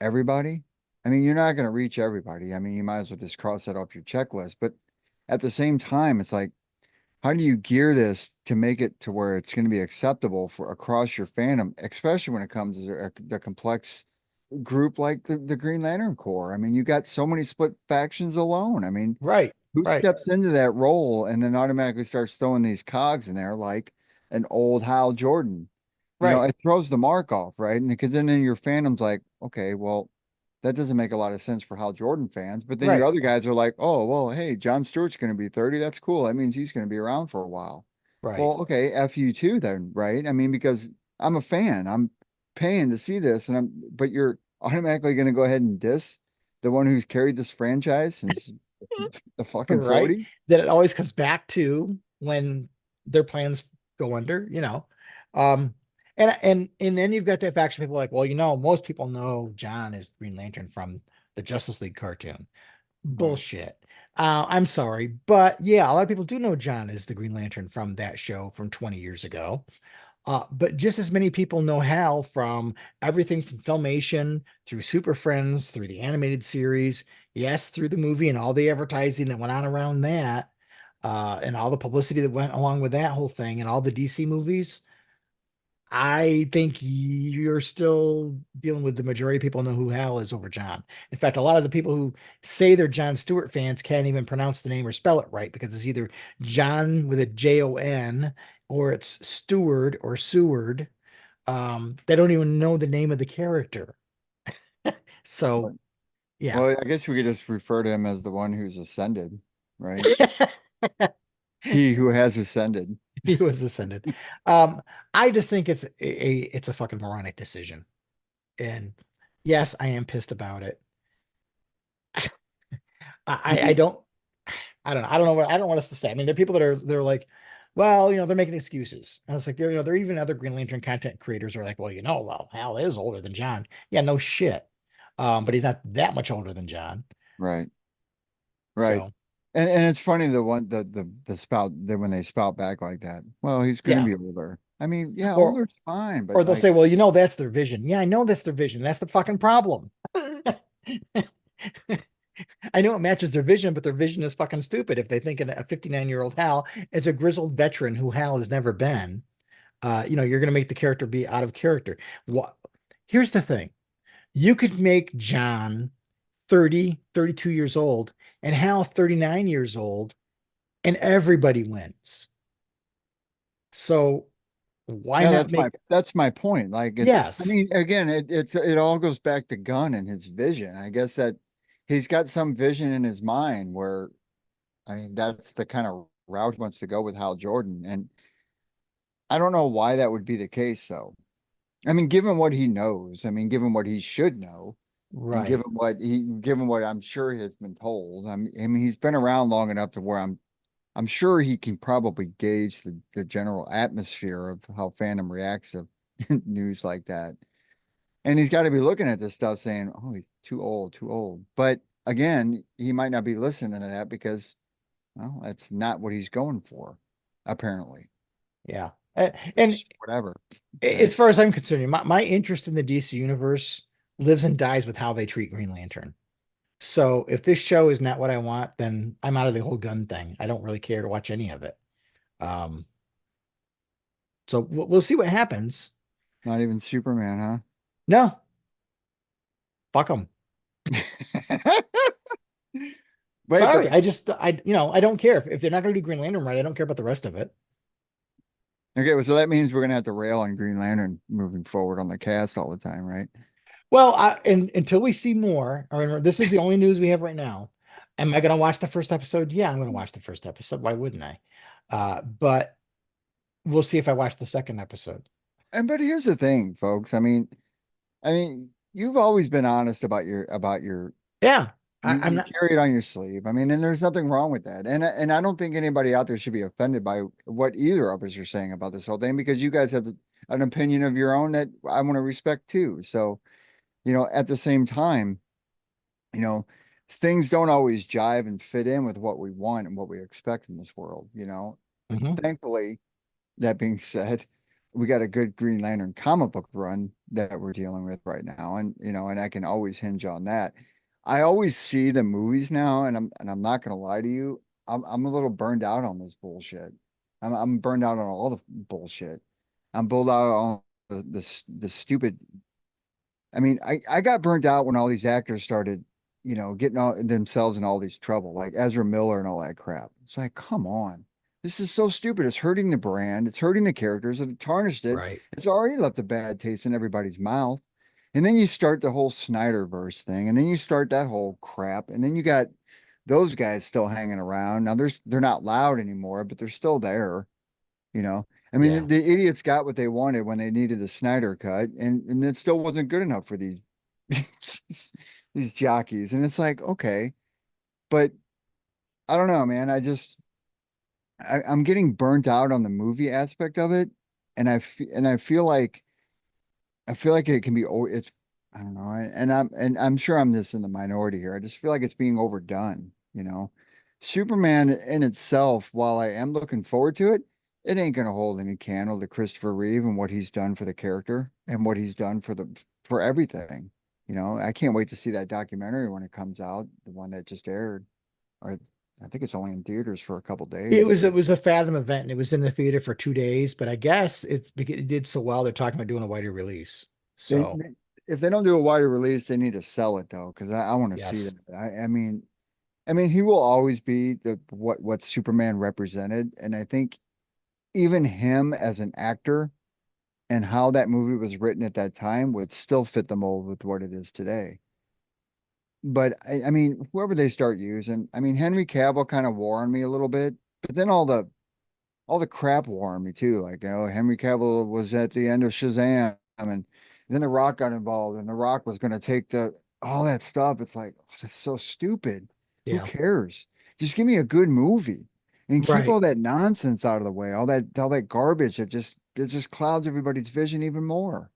[SPEAKER 3] everybody. I mean, you're not going to reach everybody. I mean, you might as well just cross that off your checklist. But at the same time, it's like, how do you gear this to make it to where it's going to be acceptable for across your fandom, especially when it comes to the complex group like the Green Lantern Corps? I mean, you got so many split factions alone. I mean,
[SPEAKER 2] Right.
[SPEAKER 3] who
[SPEAKER 2] Right.
[SPEAKER 3] steps into that role and then automatically starts throwing these cogs in there like an old Hal Jordan?
[SPEAKER 2] Right.
[SPEAKER 3] It throws the mark off, right? And because then your fandom's like, okay, well, that doesn't make a lot of sense for Hal Jordan fans. But then your
[SPEAKER 2] Right.
[SPEAKER 3] other guys are like, oh, well, hey, John Stewart's going to be 30. That's cool. That means he's going to be around for a while.
[SPEAKER 2] Right.
[SPEAKER 3] Well, okay, F you too then, right? I mean, because I'm a fan. I'm paying to see this, but you're automatically going to go ahead and diss the one who's carried this franchise since the fucking
[SPEAKER 2] Right.
[SPEAKER 3] 40.
[SPEAKER 2] That it always comes back to when their plans go under. Um, and then you've got that faction people like, well, most people know John is Green Lantern from the Justice League cartoon.
[SPEAKER 3] Right.
[SPEAKER 2] Bullshit. I'm sorry, but yeah, a lot of people do know John is the Green Lantern from that show from 20 years ago. But just as many people know Hal from everything from Filmation through Super Friends, through the animated series, yes, through the movie and all the advertising that went on around that, and all the publicity that went along with that whole thing, and all the DC movies. I think you're still dealing with the majority of people know who Hal is over John. In fact, a lot of the people who say they're John Stewart fans can't even pronounce the name or spell it right because it's either John with a Jon or it's Stewart or Seward. They don't even know the name of the character. So,
[SPEAKER 3] Right.
[SPEAKER 2] yeah.
[SPEAKER 3] Well, I guess we could just refer to him as the one who's ascended, right? He who has ascended.
[SPEAKER 2] He was ascended. Um, I just think it's a fucking moronic decision. And yes, I am pissed about it. I don't I don't know. I don't want us to say. I mean, there are people they're like, well, they're making excuses. And it's like there are even other Green Lantern content creators who are like, well, Hal is older than John. Yeah, no shit. But he's not that much older than John.
[SPEAKER 3] Right. Right.
[SPEAKER 2] So
[SPEAKER 3] And it's funny the spout that when they spout back like that. Well, he's going to
[SPEAKER 2] yeah.
[SPEAKER 3] be older. I mean, yeah,
[SPEAKER 2] Or
[SPEAKER 3] older's fine, but
[SPEAKER 2] or they'll say, well, that's their vision. Yeah, I know that's their vision. That's the fucking problem. I know it matches their vision, but their vision is fucking stupid if they think a 59-year-old Hal is a grizzled veteran who Hal has never been. You're going to make the character be out of character. What? Here's the thing. You could make John 30, 32 years old and Hal 39 years old and everybody wins. So why
[SPEAKER 3] yeah,
[SPEAKER 2] not make
[SPEAKER 3] that's my point. I
[SPEAKER 2] yes.
[SPEAKER 3] mean, again, it all goes back to Gunn and his vision. I guess that he's got some vision in his mind where, I mean, that's the kind of route he wants to go with Hal Jordan. And I don't know why that would be the case, though. I mean, given what he knows, I mean, given what he should know, and
[SPEAKER 2] Right.
[SPEAKER 3] given what I'm sure has been told, I mean, he's been around long enough to where I'm sure he can probably gauge the general atmosphere of how fandom reacts to news like that. And he's got to be looking at this stuff saying, oh, he's too old, too old. But again, he might not be listening to that because, well, that's not what he's going for, apparently.
[SPEAKER 2] Yeah. And
[SPEAKER 3] Whatever.
[SPEAKER 2] as far as I'm concerned, my interest in the DC universe lives and dies with how they treat Green Lantern. So if this show is not what I want, then I'm out of the whole gun thing. I don't really care to watch any of it. Um, so we'll see what happens.
[SPEAKER 3] Not even Superman,
[SPEAKER 2] No, fuck them.
[SPEAKER 3] huh? Wait,
[SPEAKER 2] Sorry,
[SPEAKER 3] but
[SPEAKER 2] I don't care if they're not going to do Green Lantern right. I don't care about the rest of it.
[SPEAKER 3] okay, well, so that means we're gonna have to rail on Green Lantern moving forward on the cast all the time, right?
[SPEAKER 2] Well, until we see more, or this is the only news we have right now. Am I going to watch the first episode? Yeah, I'm going to watch the first episode. Why wouldn't I? But we'll see if I watch the second episode.
[SPEAKER 3] But here's the thing, folks. I mean, you've always been honest about your
[SPEAKER 2] Yeah, I'm
[SPEAKER 3] you
[SPEAKER 2] not.
[SPEAKER 3] carry it on your sleeve. I mean, and there's nothing wrong with that. And I don't think anybody out there should be offended by what either of us are saying about this whole thing because you guys have an opinion of your own that I want to respect too. So, at the same time, you know, things don't always jive and fit in with what we want and what we expect in this world. But
[SPEAKER 2] Mhm.
[SPEAKER 3] thankfully, that being said, we got a good Green Lantern comic book run that we're dealing with right now. And I can always hinge on that. I always see the movies now, and I'm not gonna lie to you, I'm a little burned out on this bullshit. I'm burned out on all the bullshit. I'm burned out on the stupid. I mean, I got burnt out when all these actors started, getting all themselves in all these trouble, like Ezra Miller and all that crap. It's like, come on. This is so stupid. It's hurting the brand. It's hurting the characters. It tarnished it.
[SPEAKER 2] Right.
[SPEAKER 3] It's already left a bad taste in everybody's mouth. And then you start the whole Snyderverse thing, and then you start that whole crap, and then you got those guys still hanging around. Now they're not loud anymore, but they're still there, you know. I mean,
[SPEAKER 2] Yeah.
[SPEAKER 3] the idiots got what they wanted when they needed the Snyder cut, and it still wasn't good enough for these these jockeys. And it's like, okay, but I don't know, man. I'm getting burnt out on the movie aspect of it, and I feel like it can be it's I don't know, and I'm sure I'm this in the minority here. I just feel like it's being overdone. Superman in itself, while I am looking forward to it, it ain't gonna hold any candle to Christopher Reeve and what he's done for the character and what he's done for everything. I can't wait to see that documentary when it comes out, the one that just aired. Or I think it's only in theaters for a couple
[SPEAKER 2] It
[SPEAKER 3] days,
[SPEAKER 2] was
[SPEAKER 3] but
[SPEAKER 2] it was a Fathom event and it was in the theater for 2 days, but I guess it did so well they're talking about doing a wider release.
[SPEAKER 3] they,
[SPEAKER 2] So
[SPEAKER 3] if they don't do a wider release, they need to sell it though, because I want to see
[SPEAKER 2] yes.
[SPEAKER 3] that. I mean, he will always be what Superman represented, and I think even him as an actor and how that movie was written at that time would still fit the mold with what it is today. But I mean, whoever they start using, I mean, Henry Cavill kind of wore on me a little bit, but then all the crap wore on me too. Like, Henry Cavill was at the end of Shazam, and then The Rock got involved, and The Rock was going to take all that stuff. It's like, oh, that's so stupid. Who
[SPEAKER 2] Yeah.
[SPEAKER 3] cares? Just give me a good movie and keep
[SPEAKER 2] Right.
[SPEAKER 3] all that nonsense out of the way, all that garbage that just clouds everybody's vision even more.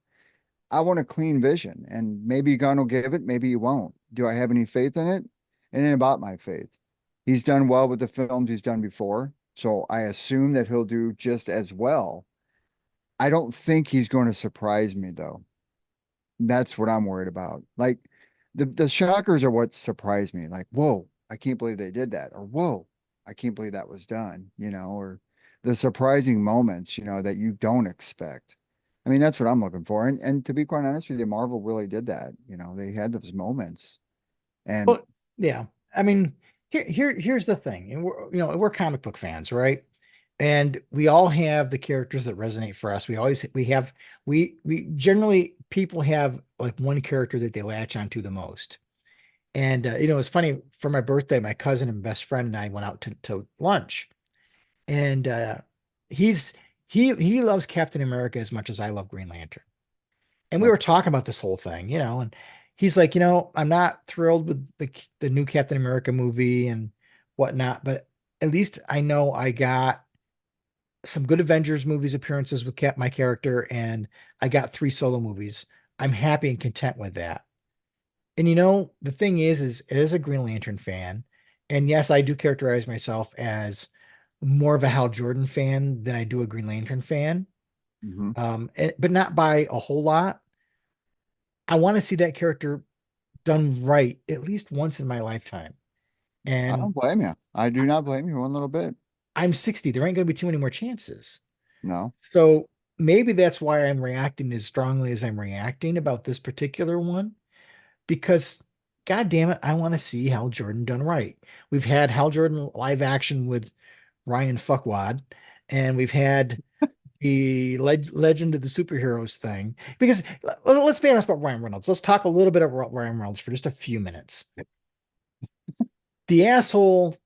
[SPEAKER 3] I want a clean vision, and maybe Gunn will give it, maybe he won't. Do I have any faith in it? It ain't about my faith. He's done well with the films he's done before, so I assume that he'll do just as well. I don't think he's going to surprise me though. That's what I'm worried about. Like the shockers are what surprised me. Like, whoa, I can't believe they did that, or whoa, I can't believe that was done, or the surprising moments, that you don't expect. I mean, that's what I'm looking for. And to be quite honest with you, Marvel really did that. They had those moments. And
[SPEAKER 2] Well, yeah. I mean, here's the thing. And we're comic book fans, right? And we all have the characters that resonate for us. We generally people have like one character that they latch onto the most. And it's funny, for my birthday, my cousin and best friend and I went out to lunch. And he's he loves Captain America as much as I love Green Lantern. And we were talking about this whole thing, and he's like, I'm not thrilled with the new Captain America movie and whatnot, but at least I know I got some good Avengers movies appearances with my character, and I got 3 solo movies. I'm happy and content with that. And the thing is as a Green Lantern fan, and yes, I do characterize myself as more of a Hal Jordan fan than I do a Green Lantern fan.
[SPEAKER 3] mhm.
[SPEAKER 2] But not by a whole lot. I want to see that character done right at least once in my lifetime.
[SPEAKER 3] I
[SPEAKER 2] And
[SPEAKER 3] don't blame you. I do not blame you one little bit.
[SPEAKER 2] I'm 60. There ain't going to be too many more chances.
[SPEAKER 3] No.
[SPEAKER 2] So maybe that's why I'm reacting as strongly as I'm reacting about this particular one, because God damn it, I want to see Hal Jordan done right. We've had Hal Jordan live action with Ryan Fuckwad, and we've had the Legend of the Superheroes thing. Because let's be honest about Ryan Reynolds. Let's talk a little bit about Ryan Reynolds for just a few minutes. The asshole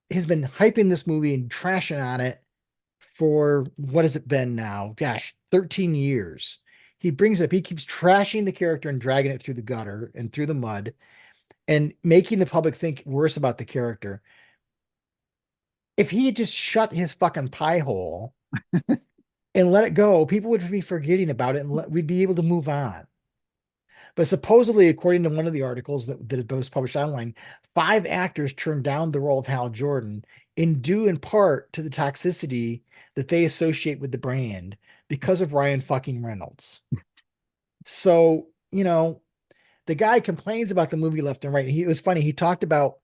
[SPEAKER 2] has been hyping this movie and trashing on it for what has it been now? Gosh, 13 years. He keeps trashing the character and dragging it through the gutter and through the mud and making the public think worse about the character. If he had just shut his fucking pie hole and let it go, people would be forgetting about it, and we'd be able to move on. But supposedly, according to one of the articles that was published online, 5 actors turned down the role of Hal Jordan due in part to the toxicity that they associate with the brand because of Ryan fucking Reynolds. So, the guy complains about the movie left and right. It was funny. He talked about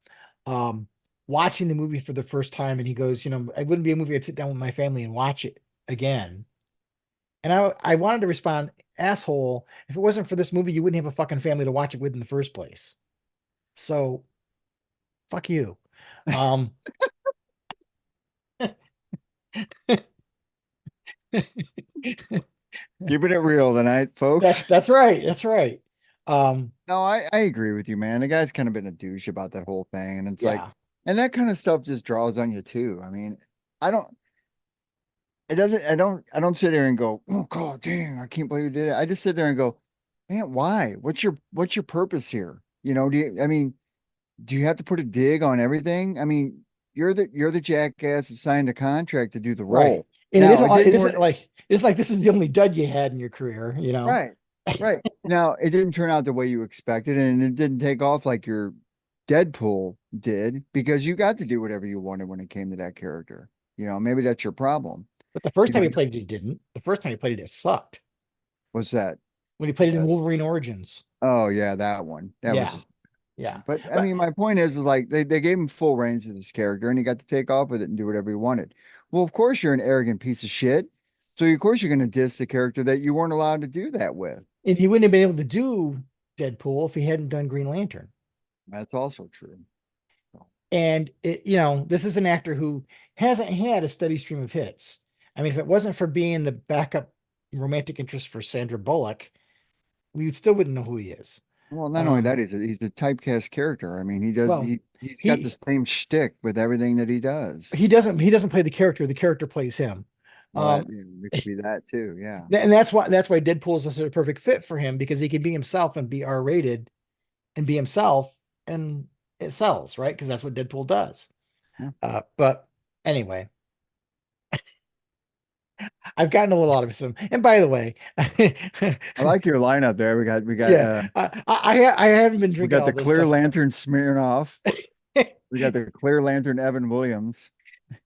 [SPEAKER 2] watching the movie for the first time, and he goes, it wouldn't be a movie I'd sit down with my family and watch it again. And I wanted to respond, asshole, if it wasn't for this movie, you wouldn't have a fucking family to watch it with in the first place. So fuck you.
[SPEAKER 3] Keeping it real tonight, folks.
[SPEAKER 2] That's right. That's right.
[SPEAKER 3] No, I agree with you, man. The guy's kind of been a douche about that whole thing. And it's like,
[SPEAKER 2] Yeah.
[SPEAKER 3] and that kind of stuff just draws on you too. I mean, I don't, it doesn't, I don't sit there and go, oh God, dang, I can't believe you did it. I just sit there and go, man, why? What's your purpose here? Do you have to put a dig on everything? I mean, you're the jackass that signed the contract to do the
[SPEAKER 2] Right.
[SPEAKER 3] role.
[SPEAKER 2] And
[SPEAKER 3] Now,
[SPEAKER 2] it isn't like this is the only dud you had in your career,
[SPEAKER 3] right, right. Now, it didn't turn out the way you expected, and it didn't take off like your Deadpool did because you got to do whatever you wanted when it came to that character. Maybe that's your problem.
[SPEAKER 2] But the first
[SPEAKER 3] You
[SPEAKER 2] time he
[SPEAKER 3] know,
[SPEAKER 2] played it, he didn't. The first time he played it, it sucked.
[SPEAKER 3] what's that?
[SPEAKER 2] When he played it in Wolverine Origins.
[SPEAKER 3] Oh yeah, that one. That was
[SPEAKER 2] Yeah.
[SPEAKER 3] just.
[SPEAKER 2] Yeah.
[SPEAKER 3] But I mean, my point is like they gave him full range of this character, and he got to take off with it and do whatever he wanted. Well, of course, you're an arrogant piece of shit. So of course you're going to diss the character that you weren't allowed to do that with.
[SPEAKER 2] And he wouldn't have been able to do Deadpool if he hadn't done Green Lantern.
[SPEAKER 3] That's also true.
[SPEAKER 2] And this is an actor who hasn't had a steady stream of hits. I mean, if it wasn't for being the backup romantic interest for Sandra Bullock, we still wouldn't know who he is.
[SPEAKER 3] Well, not only that, he's a typecast character. I mean, he's got the same shtick with everything that he does.
[SPEAKER 2] He doesn't play the character plays him.
[SPEAKER 3] Well, it could be that too, yeah.
[SPEAKER 2] And that's why Deadpool is a perfect fit for him, because he can be himself and be R-rated and be himself, and it sells, right? Because that's what Deadpool does.
[SPEAKER 3] Yeah.
[SPEAKER 2] But anyway, I've gotten a little out of some. And by the way,
[SPEAKER 3] I like your lineup there. We got
[SPEAKER 2] yeah. I haven't been
[SPEAKER 3] we
[SPEAKER 2] drinking
[SPEAKER 3] got
[SPEAKER 2] all
[SPEAKER 3] the
[SPEAKER 2] this
[SPEAKER 3] clear
[SPEAKER 2] stuff.
[SPEAKER 3] lantern smearing off. We got the clear lantern Evan Williams.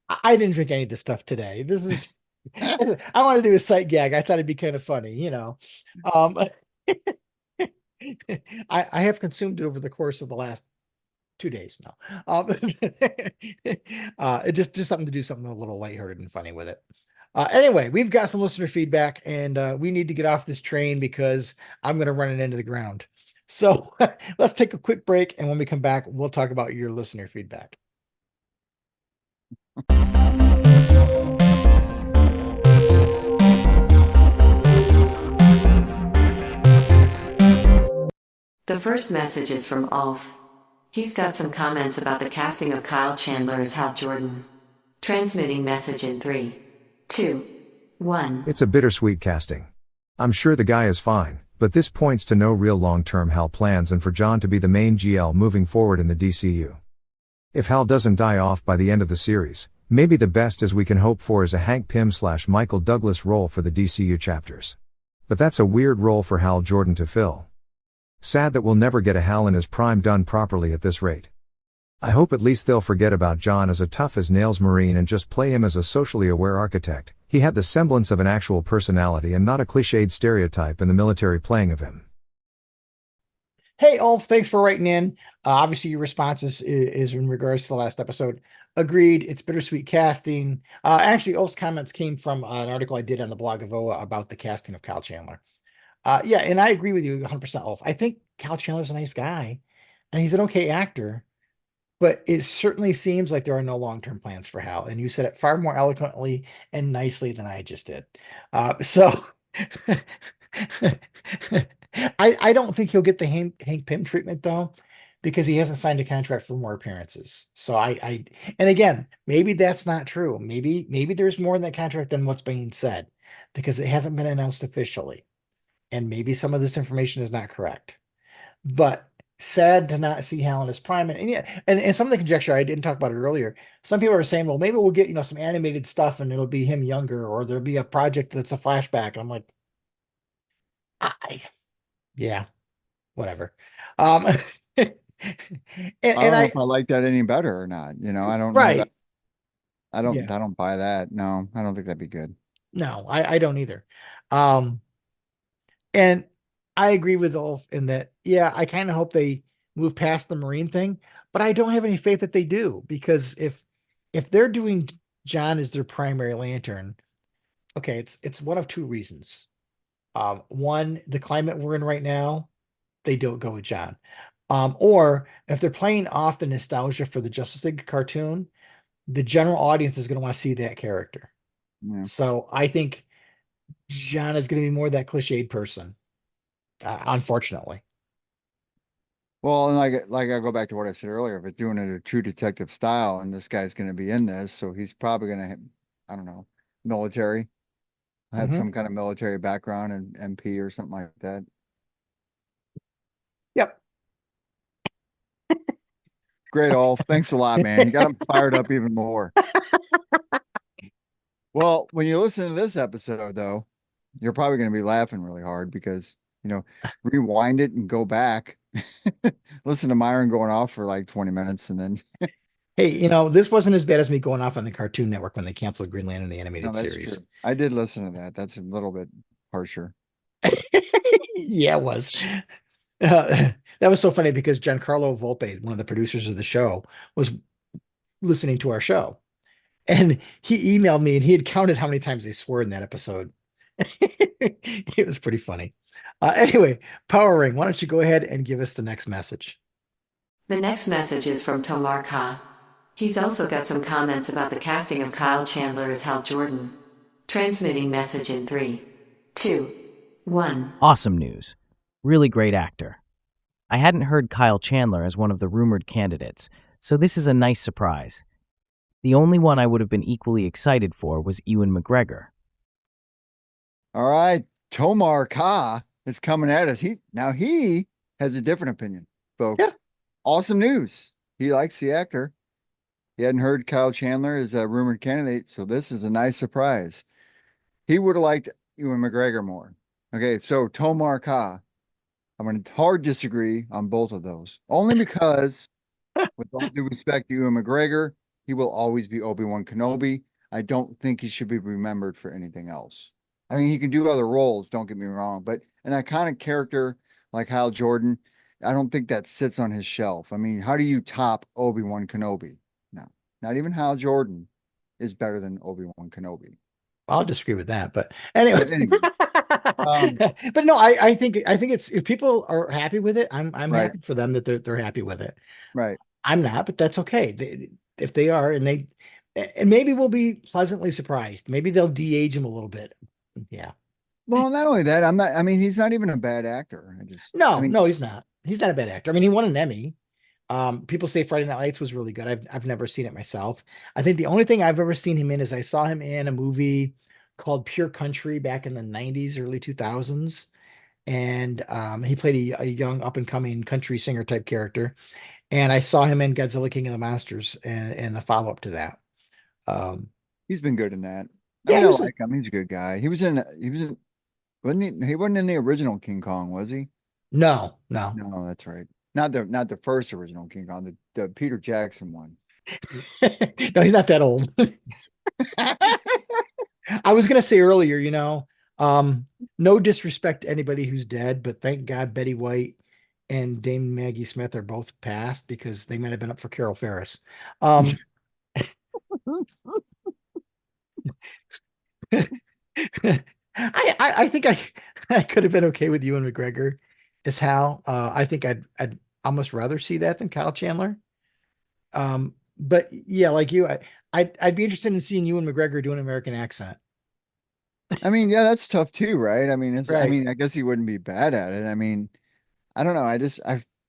[SPEAKER 2] I didn't drink any of this stuff today. This is I wanted to do a sight gag. I thought it'd be kind of funny, I have consumed it over the course of the last 2 days now. It just something to do something a little lighthearted and funny with it. Anyway, we've got some listener feedback, and we need to get off this train because I'm going to run it into the ground. So let's take a quick break, and when we come back, we'll talk about your listener feedback.
[SPEAKER 6] The first message is from Ulf. He's got some comments about the casting of Kyle Chandler as Hal Jordan. Transmitting message in 3, 2, 1.
[SPEAKER 7] It's a bittersweet casting. I'm sure the guy is fine, but this points to no real long-term Hal plans and for John to be the main GL moving forward in the DCU. If Hal doesn't die off by the end of the series, maybe the best as we can hope for is a Hank Pym/Michael Douglas role for the DCU chapters. But that's a weird role for Hal Jordan to fill. Sad that we'll never get a Hal in his prime done properly at this rate. I hope at least they'll forget about John as a tough-as-nails Marine and just play him as a socially aware architect. He had the semblance of an actual personality and not a cliched stereotype in the military playing of him.
[SPEAKER 2] Hey, Ulf, thanks for writing in. Obviously, your response is in regards to the last episode. Agreed, it's bittersweet casting. Actually, Ulf's comments came from an article I did on the blog of OA about the casting of Kyle Chandler. Yeah, and I agree with you 100%, Ulf. I think Kyle Chandler's a nice guy, and he's an okay actor, but it certainly seems like there are no long-term plans for Hal, and you said it far more eloquently and nicely than I just did. So I don't think he'll get the Hank Pym treatment, though, because he hasn't signed a contract for more appearances. So and again, maybe that's not true. Maybe there's more in that contract than what's being said, because it hasn't been announced officially. And maybe some of this information is not correct. But sad to not see Hal in his prime. And yeah, and some of the conjecture, I didn't talk about it earlier. Some people are saying, well, maybe we'll get, some animated stuff and it'll be him younger, or there'll be a project that's a flashback. And I'm like, I, yeah, whatever. Um, and,
[SPEAKER 3] I don't
[SPEAKER 2] and
[SPEAKER 3] know
[SPEAKER 2] I,
[SPEAKER 3] if I like that any better or not. I don't know that.
[SPEAKER 2] right.
[SPEAKER 3] I
[SPEAKER 2] Yeah,
[SPEAKER 3] don't buy that. No, I don't think that'd be good.
[SPEAKER 2] no, I don't either. Um, and I agree with Ulf in that, yeah, I kind of hope they move past the Marine thing, but I don't have any faith that they do, because if they're doing John as their primary lantern, okay, it's one of two reasons. One, the climate we're in right now, they don't go with John. Or if they're playing off the nostalgia for the Justice League cartoon, the general audience is going to want to see that character.
[SPEAKER 3] Yeah.
[SPEAKER 2] So I think John is going to be more that cliched person, unfortunately.
[SPEAKER 3] Well, and like I go back to what I said earlier, if it's doing it a true detective style, and this guy's going to be in this, so he's probably going to, I don't know, military, have
[SPEAKER 2] Mhm.
[SPEAKER 3] some kind of military background and MP or something like that.
[SPEAKER 2] Yep.
[SPEAKER 3] Great, Ulf. Thanks a lot, man. You got him fired up even more. Well, when you listen to this episode, though, you're probably going to be laughing really hard because, rewind it and go back. Listen to Myron going off for like 20 minutes and then,
[SPEAKER 2] Hey, this wasn't as bad as me going off on the Cartoon Network when they canceled Green Lantern, the
[SPEAKER 3] no,
[SPEAKER 2] animated
[SPEAKER 3] that's true.
[SPEAKER 2] series.
[SPEAKER 3] I did listen to that. That's a little bit harsher.
[SPEAKER 2] Yeah, it was. That was so funny because Giancarlo Volpe, one of the producers of the show, was listening to our show. And he emailed me and he had counted how many times they swore in that episode. It was pretty funny. Anyway, Power Ring, why don't you go ahead and give us the next message?
[SPEAKER 6] The next message is from Tomar Ka. He's also got some comments about the casting of Kyle Chandler as Hal Jordan. Transmitting message in 3, 2, 1.
[SPEAKER 8] Awesome news. Really great actor. I hadn't heard Kyle Chandler as one of the rumored candidates, so this is a nice surprise. The only one I would have been equally excited for was Ewan McGregor.
[SPEAKER 3] All right. Tomar Ka is coming at us. He has a different opinion, folks.
[SPEAKER 2] Yeah.
[SPEAKER 3] Awesome news. He likes the actor. He hadn't heard Kyle Chandler as a rumored candidate, so this is a nice surprise. He would have liked Ewan McGregor more. Okay, so Tomar Ka, I'm going to hard disagree on both of those. Only because, with all due respect to Ewan McGregor, he will always be Obi-Wan Kenobi. I don't think he should be remembered for anything else. I mean, he can do other roles, don't get me wrong, but an iconic character like Hal Jordan, I don't think that sits on his shelf. I mean, how do you top Obi-Wan Kenobi? No, not even Hal Jordan is better than Obi-Wan Kenobi.
[SPEAKER 2] I'll disagree with that, but anyway.
[SPEAKER 3] But anyway,
[SPEAKER 2] But no, I think it's, if people are happy with it, I'm
[SPEAKER 3] right,
[SPEAKER 2] happy for them that they're happy with it.
[SPEAKER 3] right.
[SPEAKER 2] I'm not, but that's okay. If they are, and maybe we'll be pleasantly surprised. Maybe they'll de-age him a little bit. Yeah.
[SPEAKER 3] Well, not only that, I mean, he's not even a bad actor. I
[SPEAKER 2] No,
[SPEAKER 3] mean,
[SPEAKER 2] no, he's not. He's not a bad actor. I mean, he won an Emmy. People say Friday Night Lights was really good. I've never seen it myself. I think the only thing I've ever seen him in is I saw him in a movie called Pure Country back in the 90s, early 2000s. And he played a young up and coming country singer type character. And I saw him in Godzilla King of the Monsters and the follow up to that. Um,
[SPEAKER 3] he's been good in that. I
[SPEAKER 2] yeah,
[SPEAKER 3] mean,
[SPEAKER 2] he
[SPEAKER 3] I
[SPEAKER 2] was.
[SPEAKER 3] like him. He's a good guy. Wasn't he wasn't in the original King Kong, was he?
[SPEAKER 2] No, no.
[SPEAKER 3] No, that's right. Not the first original King Kong, the Peter Jackson one.
[SPEAKER 2] No, he's not that old. I was gonna say earlier, no disrespect to anybody who's dead, but thank God Betty White and Dame Maggie Smith are both passed, because they might have been up for Carol Ferris. Um, I think I could have been okay with Ewan McGregor as Hal. I think I'd almost rather see that than Kyle Chandler. But yeah, like you, I'd be interested in seeing Ewan McGregor do an American accent.
[SPEAKER 3] I mean, yeah, that's tough too, right? I mean,
[SPEAKER 2] Right.
[SPEAKER 3] I guess he wouldn't be bad at it. I mean, I don't know.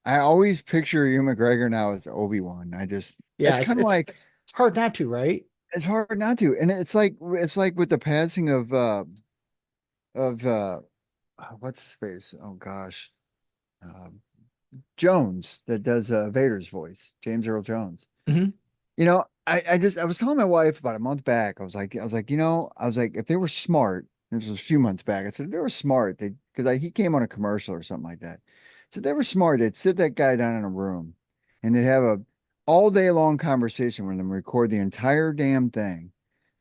[SPEAKER 3] I always picture Ewan McGregor now as Obi-Wan.
[SPEAKER 2] Yeah,
[SPEAKER 3] It's kind of like
[SPEAKER 2] it's hard not to, right?
[SPEAKER 3] it's hard not to. And it's like with the passing of what's his face? Oh gosh. Jones that does Vader's voice, James Earl Jones.
[SPEAKER 2] Mhm.
[SPEAKER 3] I was telling my wife about a month back. I was like, if they were smart, this was a few months back. I said, if they were smart, because he came on a commercial or something like that. So if they were smart, they'd sit that guy down in a room and they'd have a all day long conversation with him, record the entire damn thing.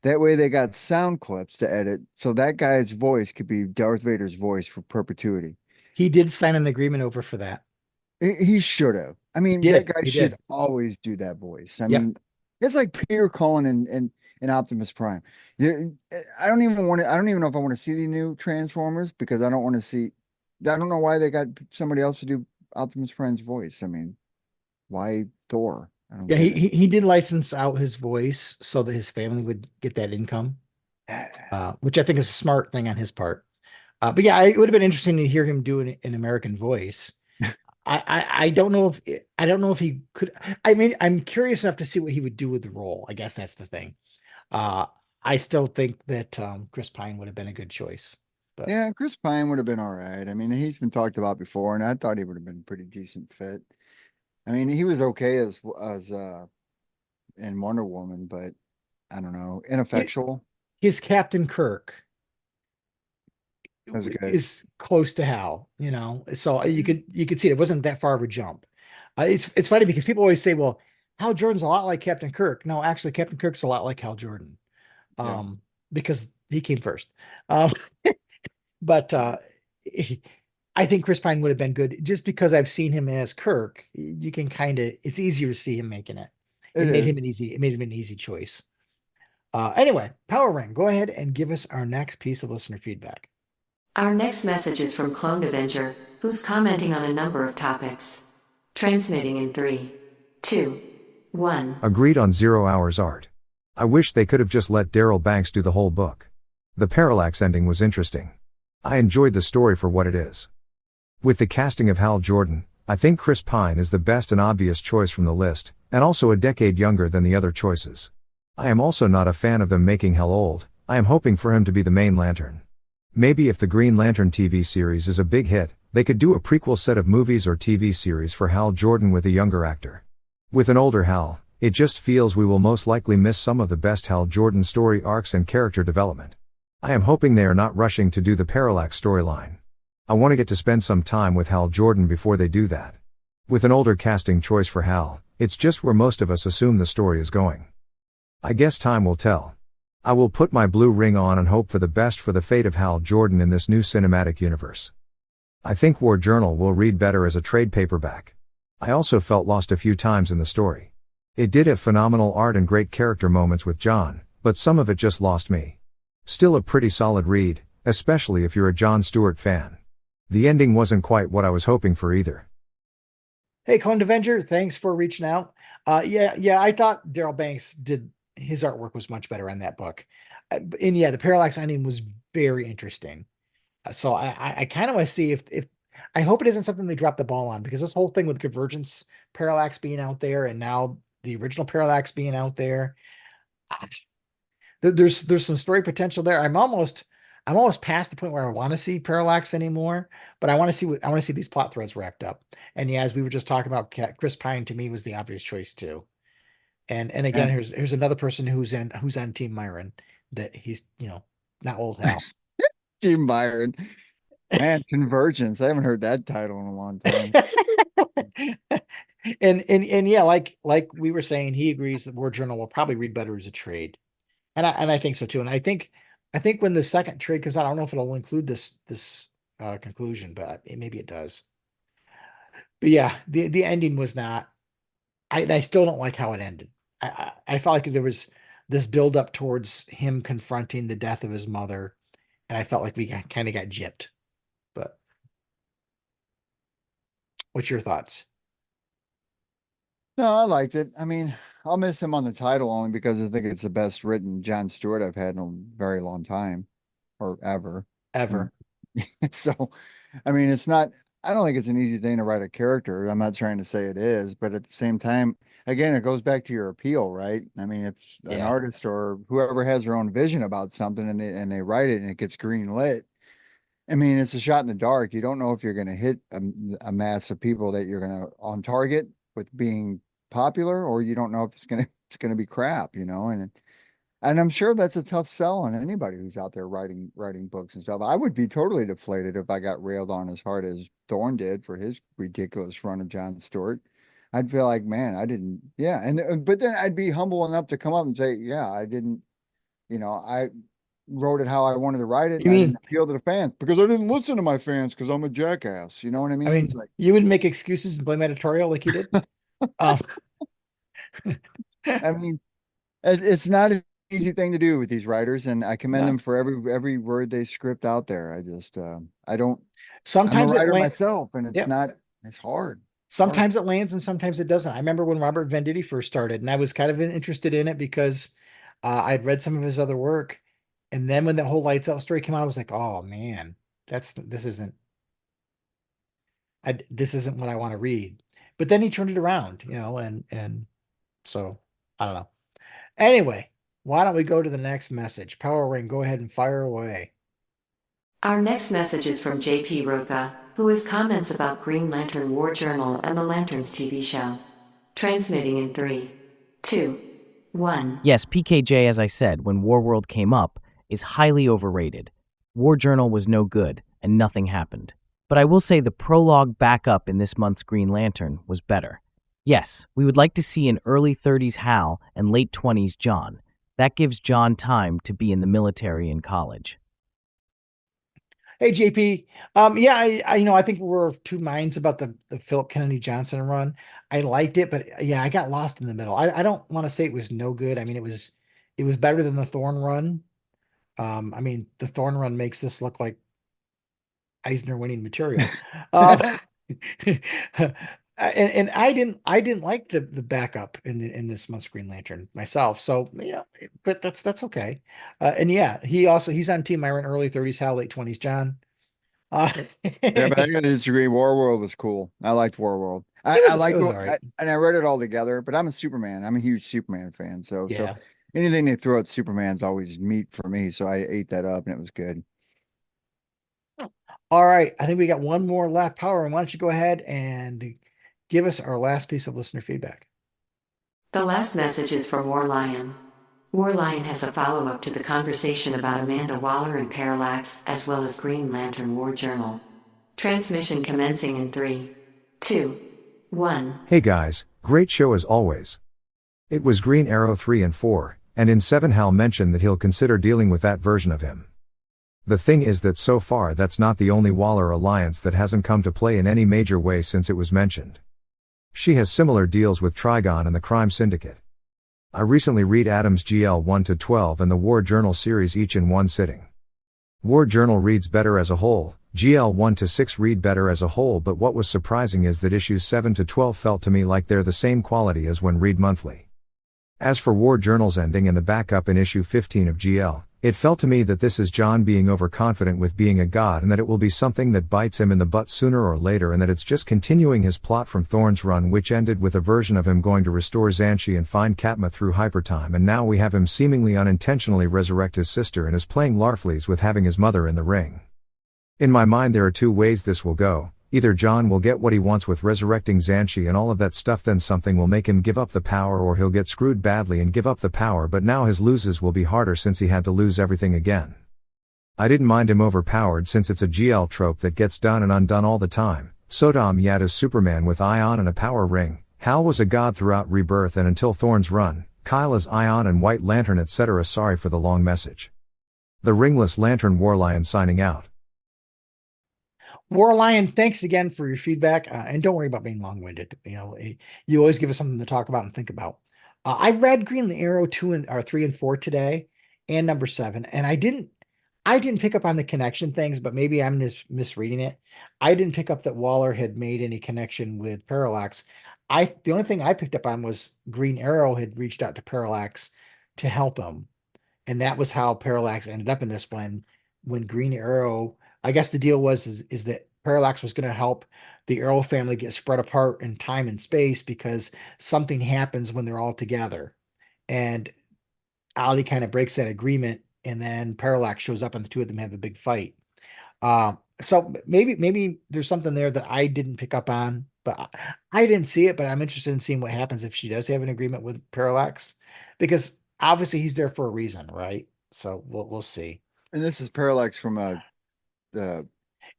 [SPEAKER 3] That way they got sound clips to edit, so that guy's voice could be Darth Vader's voice for perpetuity.
[SPEAKER 2] He did sign an agreement over for that.
[SPEAKER 3] He should have. I mean, that
[SPEAKER 2] Did
[SPEAKER 3] guy
[SPEAKER 2] he
[SPEAKER 3] should
[SPEAKER 2] did?
[SPEAKER 3] always do that voice. I
[SPEAKER 2] Yep.
[SPEAKER 3] mean, it's like Peter Cullen and Optimus Prime. I don't even want to. I don't even know if I want to see the new Transformers because I don't want to see. I don't know why they got somebody else to do Optimus Prime's voice. I mean, why Thor? I don't
[SPEAKER 2] Yeah,
[SPEAKER 3] get
[SPEAKER 2] he did license out his voice so that his family would get that income,
[SPEAKER 3] it.
[SPEAKER 2] which I think is a smart thing on his part. But yeah, it would have been interesting to hear him do an American voice. I don't know if I don't know if he could. I mean, I'm curious enough to see what he would do with the role. I guess that's the thing. Uh, I still think that Chris Pine would have been a good choice. But
[SPEAKER 3] Yeah, Chris Pine would have been all right. I mean, he's been talked about before, and I thought he would have been a pretty decent fit. I mean, he was okay as in Wonder Woman, but I don't know,
[SPEAKER 2] hi-
[SPEAKER 3] ineffectual.
[SPEAKER 2] his Captain Kirk
[SPEAKER 3] That was good.
[SPEAKER 2] is close to Hal, so you could see it wasn't that far of a jump. It's funny because people always say, well, Hal Jordan's a lot like Captain Kirk. No, actually, Captain Kirk's a lot like Hal Jordan,
[SPEAKER 3] Yeah,
[SPEAKER 2] because he came first. Um, but I think Chris Pine would have been good just because I've seen him as Kirk. You can it's easier to see him making it.
[SPEAKER 3] it is.
[SPEAKER 2] It made him an easy choice. Anyway, Power Ring, go ahead and give us our next piece of listener feedback.
[SPEAKER 6] Our next message is from Cloned Avenger, who's commenting on a number of topics. Transmitting in 3, 2, 1.
[SPEAKER 7] Agreed on 0 hours art. I wish they could have just let Daryl Banks do the whole book. The parallax ending was interesting. I enjoyed the story for what it is. With the casting of Hal Jordan, I think Chris Pine is the best and obvious choice from the list, and also a decade younger than the other choices. I am also not a fan of them making Hal old. I am hoping for him to be the main Lantern. Maybe if the Green Lantern TV series is a big hit, they could do a prequel set of movies or TV series for Hal Jordan with a younger actor. With an older Hal, it just feels we will most likely miss some of the best Hal Jordan story arcs and character development. I am hoping they are not rushing to do the parallax storyline. I want to get to spend some time with Hal Jordan before they do that. With an older casting choice for Hal, it's just where most of us assume the story is going. I guess time will tell. I will put my blue ring on and hope for the best for the fate of Hal Jordan in this new cinematic universe. I think War Journal will read better as a trade paperback. I also felt lost a few times in the story. It did have phenomenal art and great character moments with John, but some of it just lost me. Still a pretty solid read, especially if you're a Jon Stewart fan. The ending wasn't quite what I was hoping for either.
[SPEAKER 2] Hey, Clone Avenger, thanks for reaching out. Yeah, I thought Daryl Banks did his artwork was much better on that book. And yeah, the parallax ending was very interesting. So I kind of want to see if I hope it isn't something they drop the ball on, because this whole thing with Convergence Parallax being out there and now the original Parallax being out there, there's some story potential there. I'm almost past the point where I want to see Parallax anymore, but I want to see these plot threads wrapped up. And yeah, as we were just talking about, Chris Pine to me was the obvious choice too. And again,
[SPEAKER 3] And
[SPEAKER 2] here's another person who's on Team Myron, that he's not old Hal.
[SPEAKER 3] Jim Myron, man, Convergence. I haven't heard that title in a long time.
[SPEAKER 2] And yeah, like we were saying, he agrees that War Journal will probably read better as a trade, and I think so too. And I think when the second trade comes out, I don't know if it'll include this conclusion, but maybe it does. But yeah, the ending was not. I still don't like how it ended. I felt like there was this build up towards him confronting the death of his mother, and I felt like we kind of got gypped. But what's your thoughts?
[SPEAKER 3] No, I liked it. I mean, I'll miss him on the title only because I think it's the best written Jon Stewart I've had in a very long time or ever. And
[SPEAKER 2] Ever?
[SPEAKER 3] so, I mean, I don't think it's an easy thing to write a character. I'm not trying to say it is, but at the same time, again, it goes back to your appeal, right? I mean, if an
[SPEAKER 2] Yeah.
[SPEAKER 3] artist or whoever has their own vision about something and they write it and it gets green lit, I mean, it's a shot in the dark. You don't know if you're going to hit a mass of people that you're going to on target with being popular, or you don't know if it's going to be crap, and I'm sure that's a tough sell on anybody who's out there writing books and stuff. I would be totally deflated if I got railed on as hard as Thorne did for his ridiculous run of John Stewart. I'd feel like, man, I didn't, yeah, and but then I'd be humble enough to come up and say, yeah, I didn't, I wrote it how I wanted to write it,
[SPEAKER 2] You
[SPEAKER 3] and I didn't
[SPEAKER 2] mean,
[SPEAKER 3] appeal to the fans because I didn't listen to my fans because I'm a jackass. You know what I
[SPEAKER 2] I
[SPEAKER 3] mean? It's
[SPEAKER 2] mean,
[SPEAKER 3] like,
[SPEAKER 2] you would make excuses and blame editorial like you did? Um,
[SPEAKER 3] I mean, it's not an easy thing to do with these writers, and I commend
[SPEAKER 2] no.
[SPEAKER 3] them for every word they script out there. I just, I don't. I'm a
[SPEAKER 2] Sometimes it
[SPEAKER 3] writer
[SPEAKER 2] land,
[SPEAKER 3] myself, and it's
[SPEAKER 2] yep.
[SPEAKER 3] not. It's hard. It's hard.
[SPEAKER 2] Sometimes it lands and sometimes it doesn't. I remember when Robert Venditti first started, and I was kind of interested in it because I'd read some of his other work, and then when the whole Lights Out story came out, I was like, "Oh man, this isn't what I want to read." But then he turned it around, and so I don't know. Anyway, why don't we go to the next message? Power Ring, go ahead and fire away.
[SPEAKER 6] Our next message is from JP Roca, who has comments about Green Lantern War Journal and the Lanterns TV show. Transmitting in 3, 2, 1.
[SPEAKER 8] Yes, PKJ, as I said, when Warworld came up, is highly overrated. War Journal was no good, and nothing happened. But I will say the prologue backup in this month's Green Lantern was better. Yes, we would like to see an early 30s Hal and late 20s John. That gives John time to be in the military and college.
[SPEAKER 2] Hey JP, yeah, I think we're of two minds about the Philip Kennedy Johnson run. I liked it, but yeah, I got lost in the middle. I don't want to say it was no good. I mean, it was better than the Thorn run. I mean, the Thorn run makes this look like Eisner winning material. Um, and I didn't like the backup in this month's Green Lantern myself. So yeah, but that's okay. And yeah, he's on Team Myron, early 30s, Hal, late 20s, John. Uh,
[SPEAKER 3] Yeah, but I'm gonna disagree. Warworld was cool. I liked Warworld. I
[SPEAKER 2] it
[SPEAKER 3] liked
[SPEAKER 2] was all right.
[SPEAKER 3] and I read it all together. But I'm a Superman. I'm a huge Superman fan. So
[SPEAKER 2] Yeah.
[SPEAKER 3] anything they throw at Superman's always meat for me. So I ate that up, and it was good.
[SPEAKER 2] All right. I think we got one more left. Power, and why don't you go ahead and give us our last piece of listener feedback?
[SPEAKER 6] The last message is from War Lion. War Lion has a follow-up to the conversation about Amanda Waller and Parallax, as well as Green Lantern War Journal. Transmission commencing in 3, 2, 1.
[SPEAKER 7] Hey guys, great show as always. It was Green Arrow 3 and 4, and in 7 Hal mentioned that he'll consider dealing with that version of him. The thing is that so far that's not the only Waller alliance that hasn't come to play in any major way since it was mentioned. She has similar deals with Trigon and the Crime Syndicate. I recently read Adams GL 1-12 and the War Journal series each in one sitting. War Journal reads better as a whole, GL 1-6 read better as a whole, but what was surprising is that issues 7-12 felt to me like they're the same quality as when read monthly. As for War Journal's ending and the backup in issue 15 of GL, it felt to me that this is John being overconfident with being a god and that it will be something that bites him in the butt sooner or later, and that it's just continuing his plot from Thorne's run, which ended with a version of him going to restore Xanshi and find Katma through hypertime, and now we have him seemingly unintentionally resurrect his sister and is playing Larfleeze with having his mother in the ring. In my mind there are two ways this will go. Either John will get what he wants with resurrecting Xanshi and all of that stuff, then something will make him give up the power, or he'll get screwed badly and give up the power, but now his loses will be harder since he had to lose everything again. I didn't mind him overpowered since it's a GL trope that gets done and undone all the time. Sodom Yada's Superman with Ion and a power ring, Hal was a god throughout Rebirth and until Thorne's run, Kyle is Ion and White Lantern etc. Sorry for the long message. The Ringless Lantern Warlion signing out.
[SPEAKER 2] War Lion, thanks again for your feedback, and don't worry about being long-winded. You always give us something to talk about and think about. I read Green Arrow 3 and 4 today, and number 7, and I didn't pick up on the connection things, but maybe I'm just misreading it. I didn't pick up that Waller had made any connection with Parallax. The only thing I picked up on was Green Arrow had reached out to Parallax to help him, and that was how Parallax ended up in this when Green Arrow. I guess the deal is that Parallax was going to help the Arrow family get spread apart in time and space because something happens when they're all together. And Ali kind of breaks that agreement, and then Parallax shows up and the two of them have a big fight. So maybe there's something there that I didn't pick up on, but I didn't see it, but I'm interested in seeing what happens if she does have an agreement with Parallax, because obviously he's there for a reason, right? So we'll see.
[SPEAKER 3] And this is Parallax from the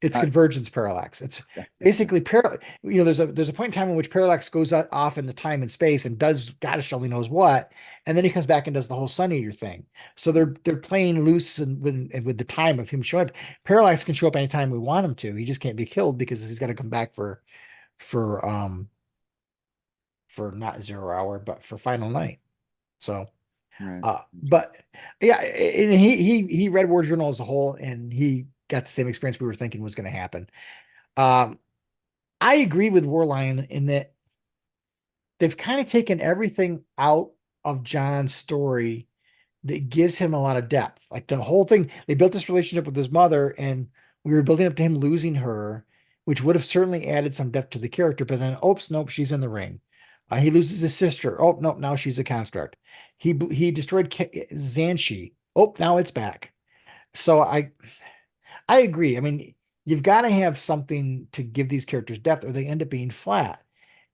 [SPEAKER 2] It's
[SPEAKER 3] uh,
[SPEAKER 2] convergence parallax. It's
[SPEAKER 3] yeah,
[SPEAKER 2] basically there's a point in time in which parallax goes off into time and space and does gosh only knows what, and then he comes back and does the whole Sun Eater thing. So they're playing loose and with the time of him showing up. Parallax can show up anytime we want him to. He just can't be killed because he's got to come back for for not 0 hour, but for final night. So
[SPEAKER 3] right.
[SPEAKER 2] but yeah, and he read War Journal as a whole, and he got the same experience we were thinking was going to happen. Um, I agree with Warline in that they've kind of taken everything out of John's story that gives him a lot of depth. Like the whole thing, they built this relationship with his mother, and we were building up to him losing her, which would have certainly added some depth to the character. But then, oops, nope, she's in the ring. He loses his sister. Oh, nope, now she's a construct. He destroyed Xanshi. Oh, now it's back. So I agree. I mean, you've got to have something to give these characters depth, or they end up being flat.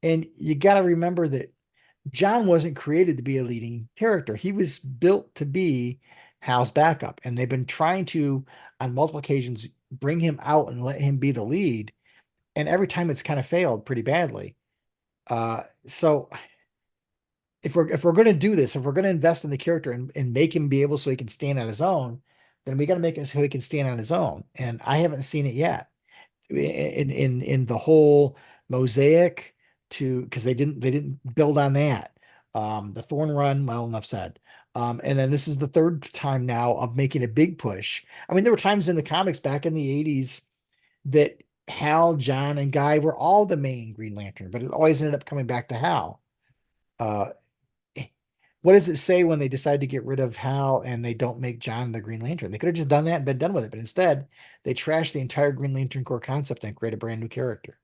[SPEAKER 2] And you got to remember that John wasn't created to be a leading character. He was built to be Hal's backup. And they've been trying to, on multiple occasions, bring him out and let him be the lead. And every time it's kind of failed pretty badly. So if we're going to do this, if we're going to invest in the character and make him be able so he can stand on his own, then we got to make it so he can stand on his own. And I haven't seen it yet in the whole mosaic because they didn't build on that. The Thorn Run, well, enough said. And then this is the third time now of making a big push. I mean, there were times in the comics back in the 80s that Hal, John, and Guy were all the main Green Lantern, but it always ended up coming back to Hal. Uh, what does it say when they decide to get rid of Hal and they don't make John the Green Lantern? They could have just done that and been done with it, but instead they trash the entire Green Lantern core concept and create a brand new character.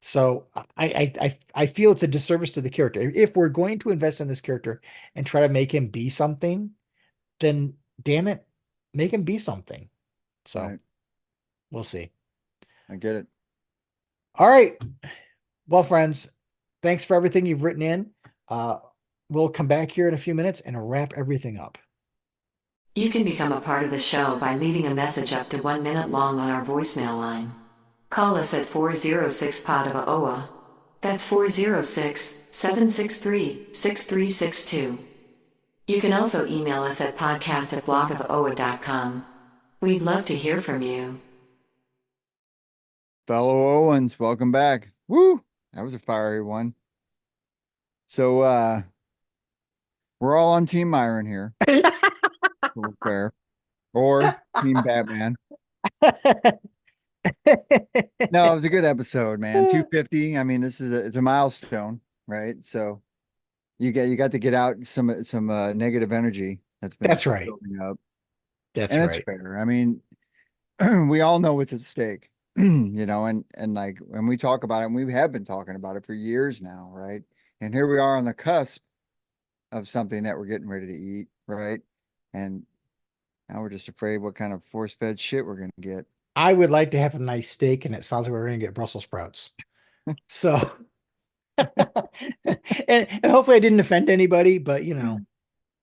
[SPEAKER 2] So I feel it's a disservice to the character. If we're going to invest in this character and try to make him be something, then damn it, make him be something. So
[SPEAKER 3] Right.
[SPEAKER 2] we'll see.
[SPEAKER 3] I get it.
[SPEAKER 2] All right. Well, friends, thanks for everything you've written in. We'll come back here in a few minutes and wrap everything up.
[SPEAKER 6] You can become a part of the show by leaving a message up to 1 minute long on our voicemail line. Call us at 406-POD-OA. That's 406-763-6362. You can also email us at podcast@blockofoa.com. We'd love to hear from you.
[SPEAKER 3] Fellow Owens, welcome back. Woo! That was a fiery one. So we're all on Team Myron here. So fair. Or Team Batman. No, it was a good episode, man. 250. I mean, it's a milestone, right? So you got to get out some negative energy
[SPEAKER 2] That's right.
[SPEAKER 3] building up.
[SPEAKER 2] That's
[SPEAKER 3] And
[SPEAKER 2] right.
[SPEAKER 3] it's fair. I mean, we all know what's at stake, and like when we talk about it, and we have been talking about it for years now, right? And here we are on the cusp of something that we're getting ready to eat, right? And now we're just afraid what kind of force-fed shit we're gonna get.
[SPEAKER 2] I would like to have a nice steak, and it sounds like we're going to get Brussels sprouts. So, and hopefully I didn't offend anybody, but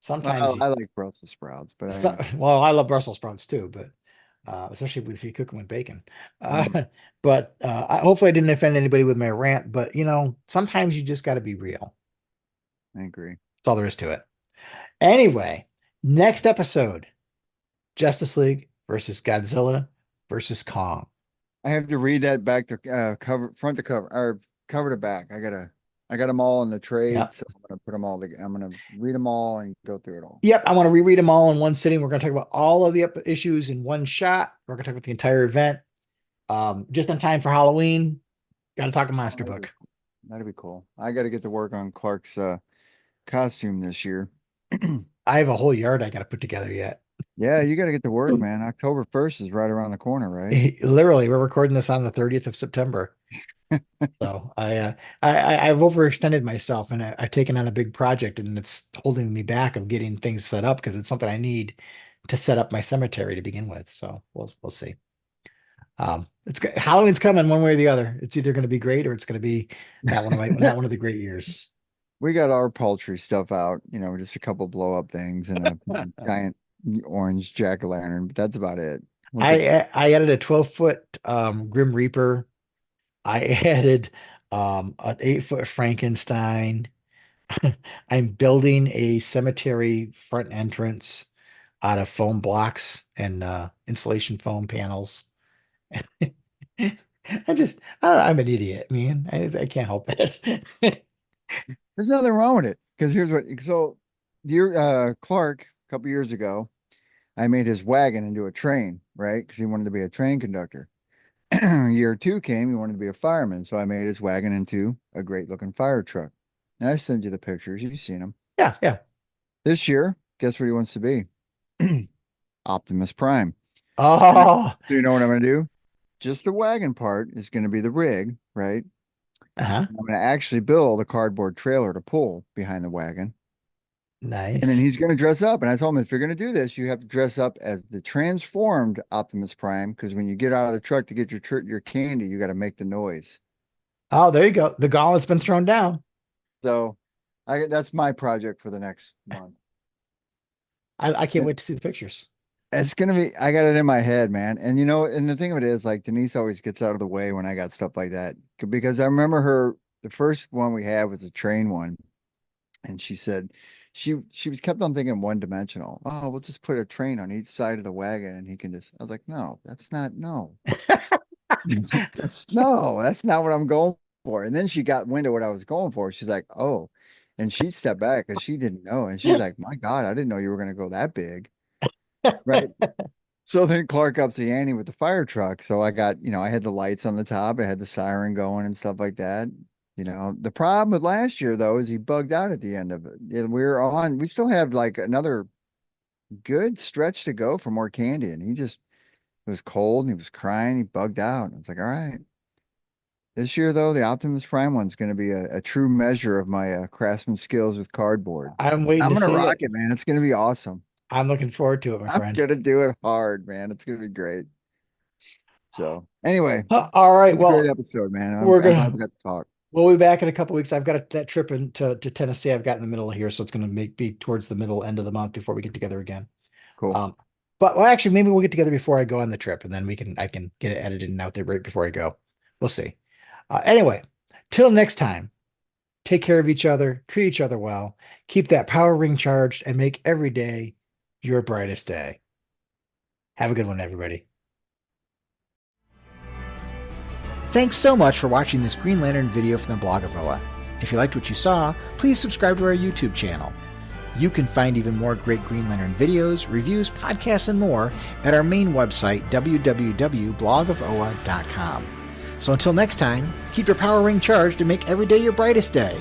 [SPEAKER 2] sometimes,
[SPEAKER 3] Well, I like Brussels sprouts, but
[SPEAKER 2] well, I love Brussels sprouts too, but especially if you cook them with bacon. But hopefully I didn't offend anybody with my rant, but sometimes you just got to be real.
[SPEAKER 3] I agree.
[SPEAKER 2] That's all there is to it. Anyway, next episode, Justice League versus Godzilla versus Kong.
[SPEAKER 3] I have to read that back to front to cover or cover to back. I got them all in the trade,
[SPEAKER 2] Yep.
[SPEAKER 3] so I'm gonna put them all together. I'm gonna read them all and go through it all.
[SPEAKER 2] Yep, I want to reread them all in one sitting. We're going to talk about all of the issues in one shot. We're going to talk about the entire event. Just in time for Halloween. Got to talk a monster book.
[SPEAKER 3] That'd be cool. I got to get to work on Clark's costume this year.
[SPEAKER 2] I have a whole yard I got to put together yet.
[SPEAKER 3] Yeah, you got to get to work, man. October 1st is right around the corner, right?
[SPEAKER 2] Literally, we're recording this on the 30th of September. So I've overextended myself, and I've taken on a big project, and it's holding me back of getting things set up because it's something I need to set up my cemetery to begin with. So we'll see. Halloween's coming one way or the other. It's either going to be great or it's going to be not one of the great years.
[SPEAKER 3] We got our poultry stuff out, just a couple blow up things and a giant orange jack-o'-lantern, but that's about it.
[SPEAKER 2] I added a 12-foot Grim Reaper. I added an 8-foot Frankenstein. I'm building a cemetery front entrance out of foam blocks and insulation foam panels. I don't know, I'm an idiot, man. I can't help it.
[SPEAKER 3] There's nothing wrong with it because Clark, a couple years ago, I made his wagon into a train, right? Because he wanted to be a train conductor. Year 2 came, he wanted to be a fireman. So I made his wagon into a great looking fire truck. And I sent you the pictures. You've seen them.
[SPEAKER 2] Yeah.
[SPEAKER 3] This year, guess what he wants to be? Optimus Prime.
[SPEAKER 2] Oh.
[SPEAKER 3] So you know what I'm going to do? Just the wagon part is going to be the rig, right?
[SPEAKER 2] Uh-huh.
[SPEAKER 3] I'm going to actually build a cardboard trailer to pull behind the wagon.
[SPEAKER 2] Nice.
[SPEAKER 3] And then he's going to dress up. And I told him, if you're going to do this, you have to dress up as the transformed Optimus Prime. Because when you get out of the truck to get your candy, you got to make the noise.
[SPEAKER 2] Oh, there you go. The gauntlet's been thrown down.
[SPEAKER 3] So that's my project for the next month.
[SPEAKER 2] I can't wait to see the pictures.
[SPEAKER 3] It's going to be, I got it in my head, man. And and the thing of it is, like, Denise always gets out of the way when I got stuff like that. Because I remember the first one we had was a train one. And she said, she was kept on thinking one dimensional. Oh, we'll just put a train on each side of the wagon and he can just, I was like, no. That's not what I'm going for. And then she got wind of what I was going for. She's like, oh, and she stepped back because she didn't know. And she's like, my God, I didn't know you were going to go that big. Right. So then Clark ups the ante with the fire truck. So I got, I had the lights on the top. I had the siren going and stuff like that. The problem with last year, though, is he bugged out at the end of it. We still have like another good stretch to go for more candy. And it was cold and he was crying. He bugged out. I was like, all right. This year, though, the Optimus Prime one's going to be a true measure of my craftsman skills with cardboard.
[SPEAKER 2] I'm going to
[SPEAKER 3] rock it, man. It's going to be awesome.
[SPEAKER 2] I'm looking forward to it, my friend.
[SPEAKER 3] I'm going to do it hard, man. It's going to be great. So anyway.
[SPEAKER 2] All right. Well,
[SPEAKER 3] great episode, man. I'm glad we got to talk.
[SPEAKER 2] We'll be back in a couple of weeks. I've got that trip to Tennessee. I've got in the middle here, so it's going to be towards the end of the month before we get together again.
[SPEAKER 3] Cool.
[SPEAKER 2] But actually, maybe we'll get together before I go on the trip, and then I can get it edited and out there right before I go. We'll see. Anyway, till next time, take care of each other, treat each other well, keep that power ring charged, and make every day your brightest day. Have a good one, everybody. Thanks so much for watching this Green Lantern video from the blog of Oa. If you liked what you saw, please subscribe to our YouTube channel. You can find even more great Green Lantern videos, reviews, podcasts, and more at our main website, www.blogofoa.com. So until next time, keep your power ring charged and make every day your brightest day.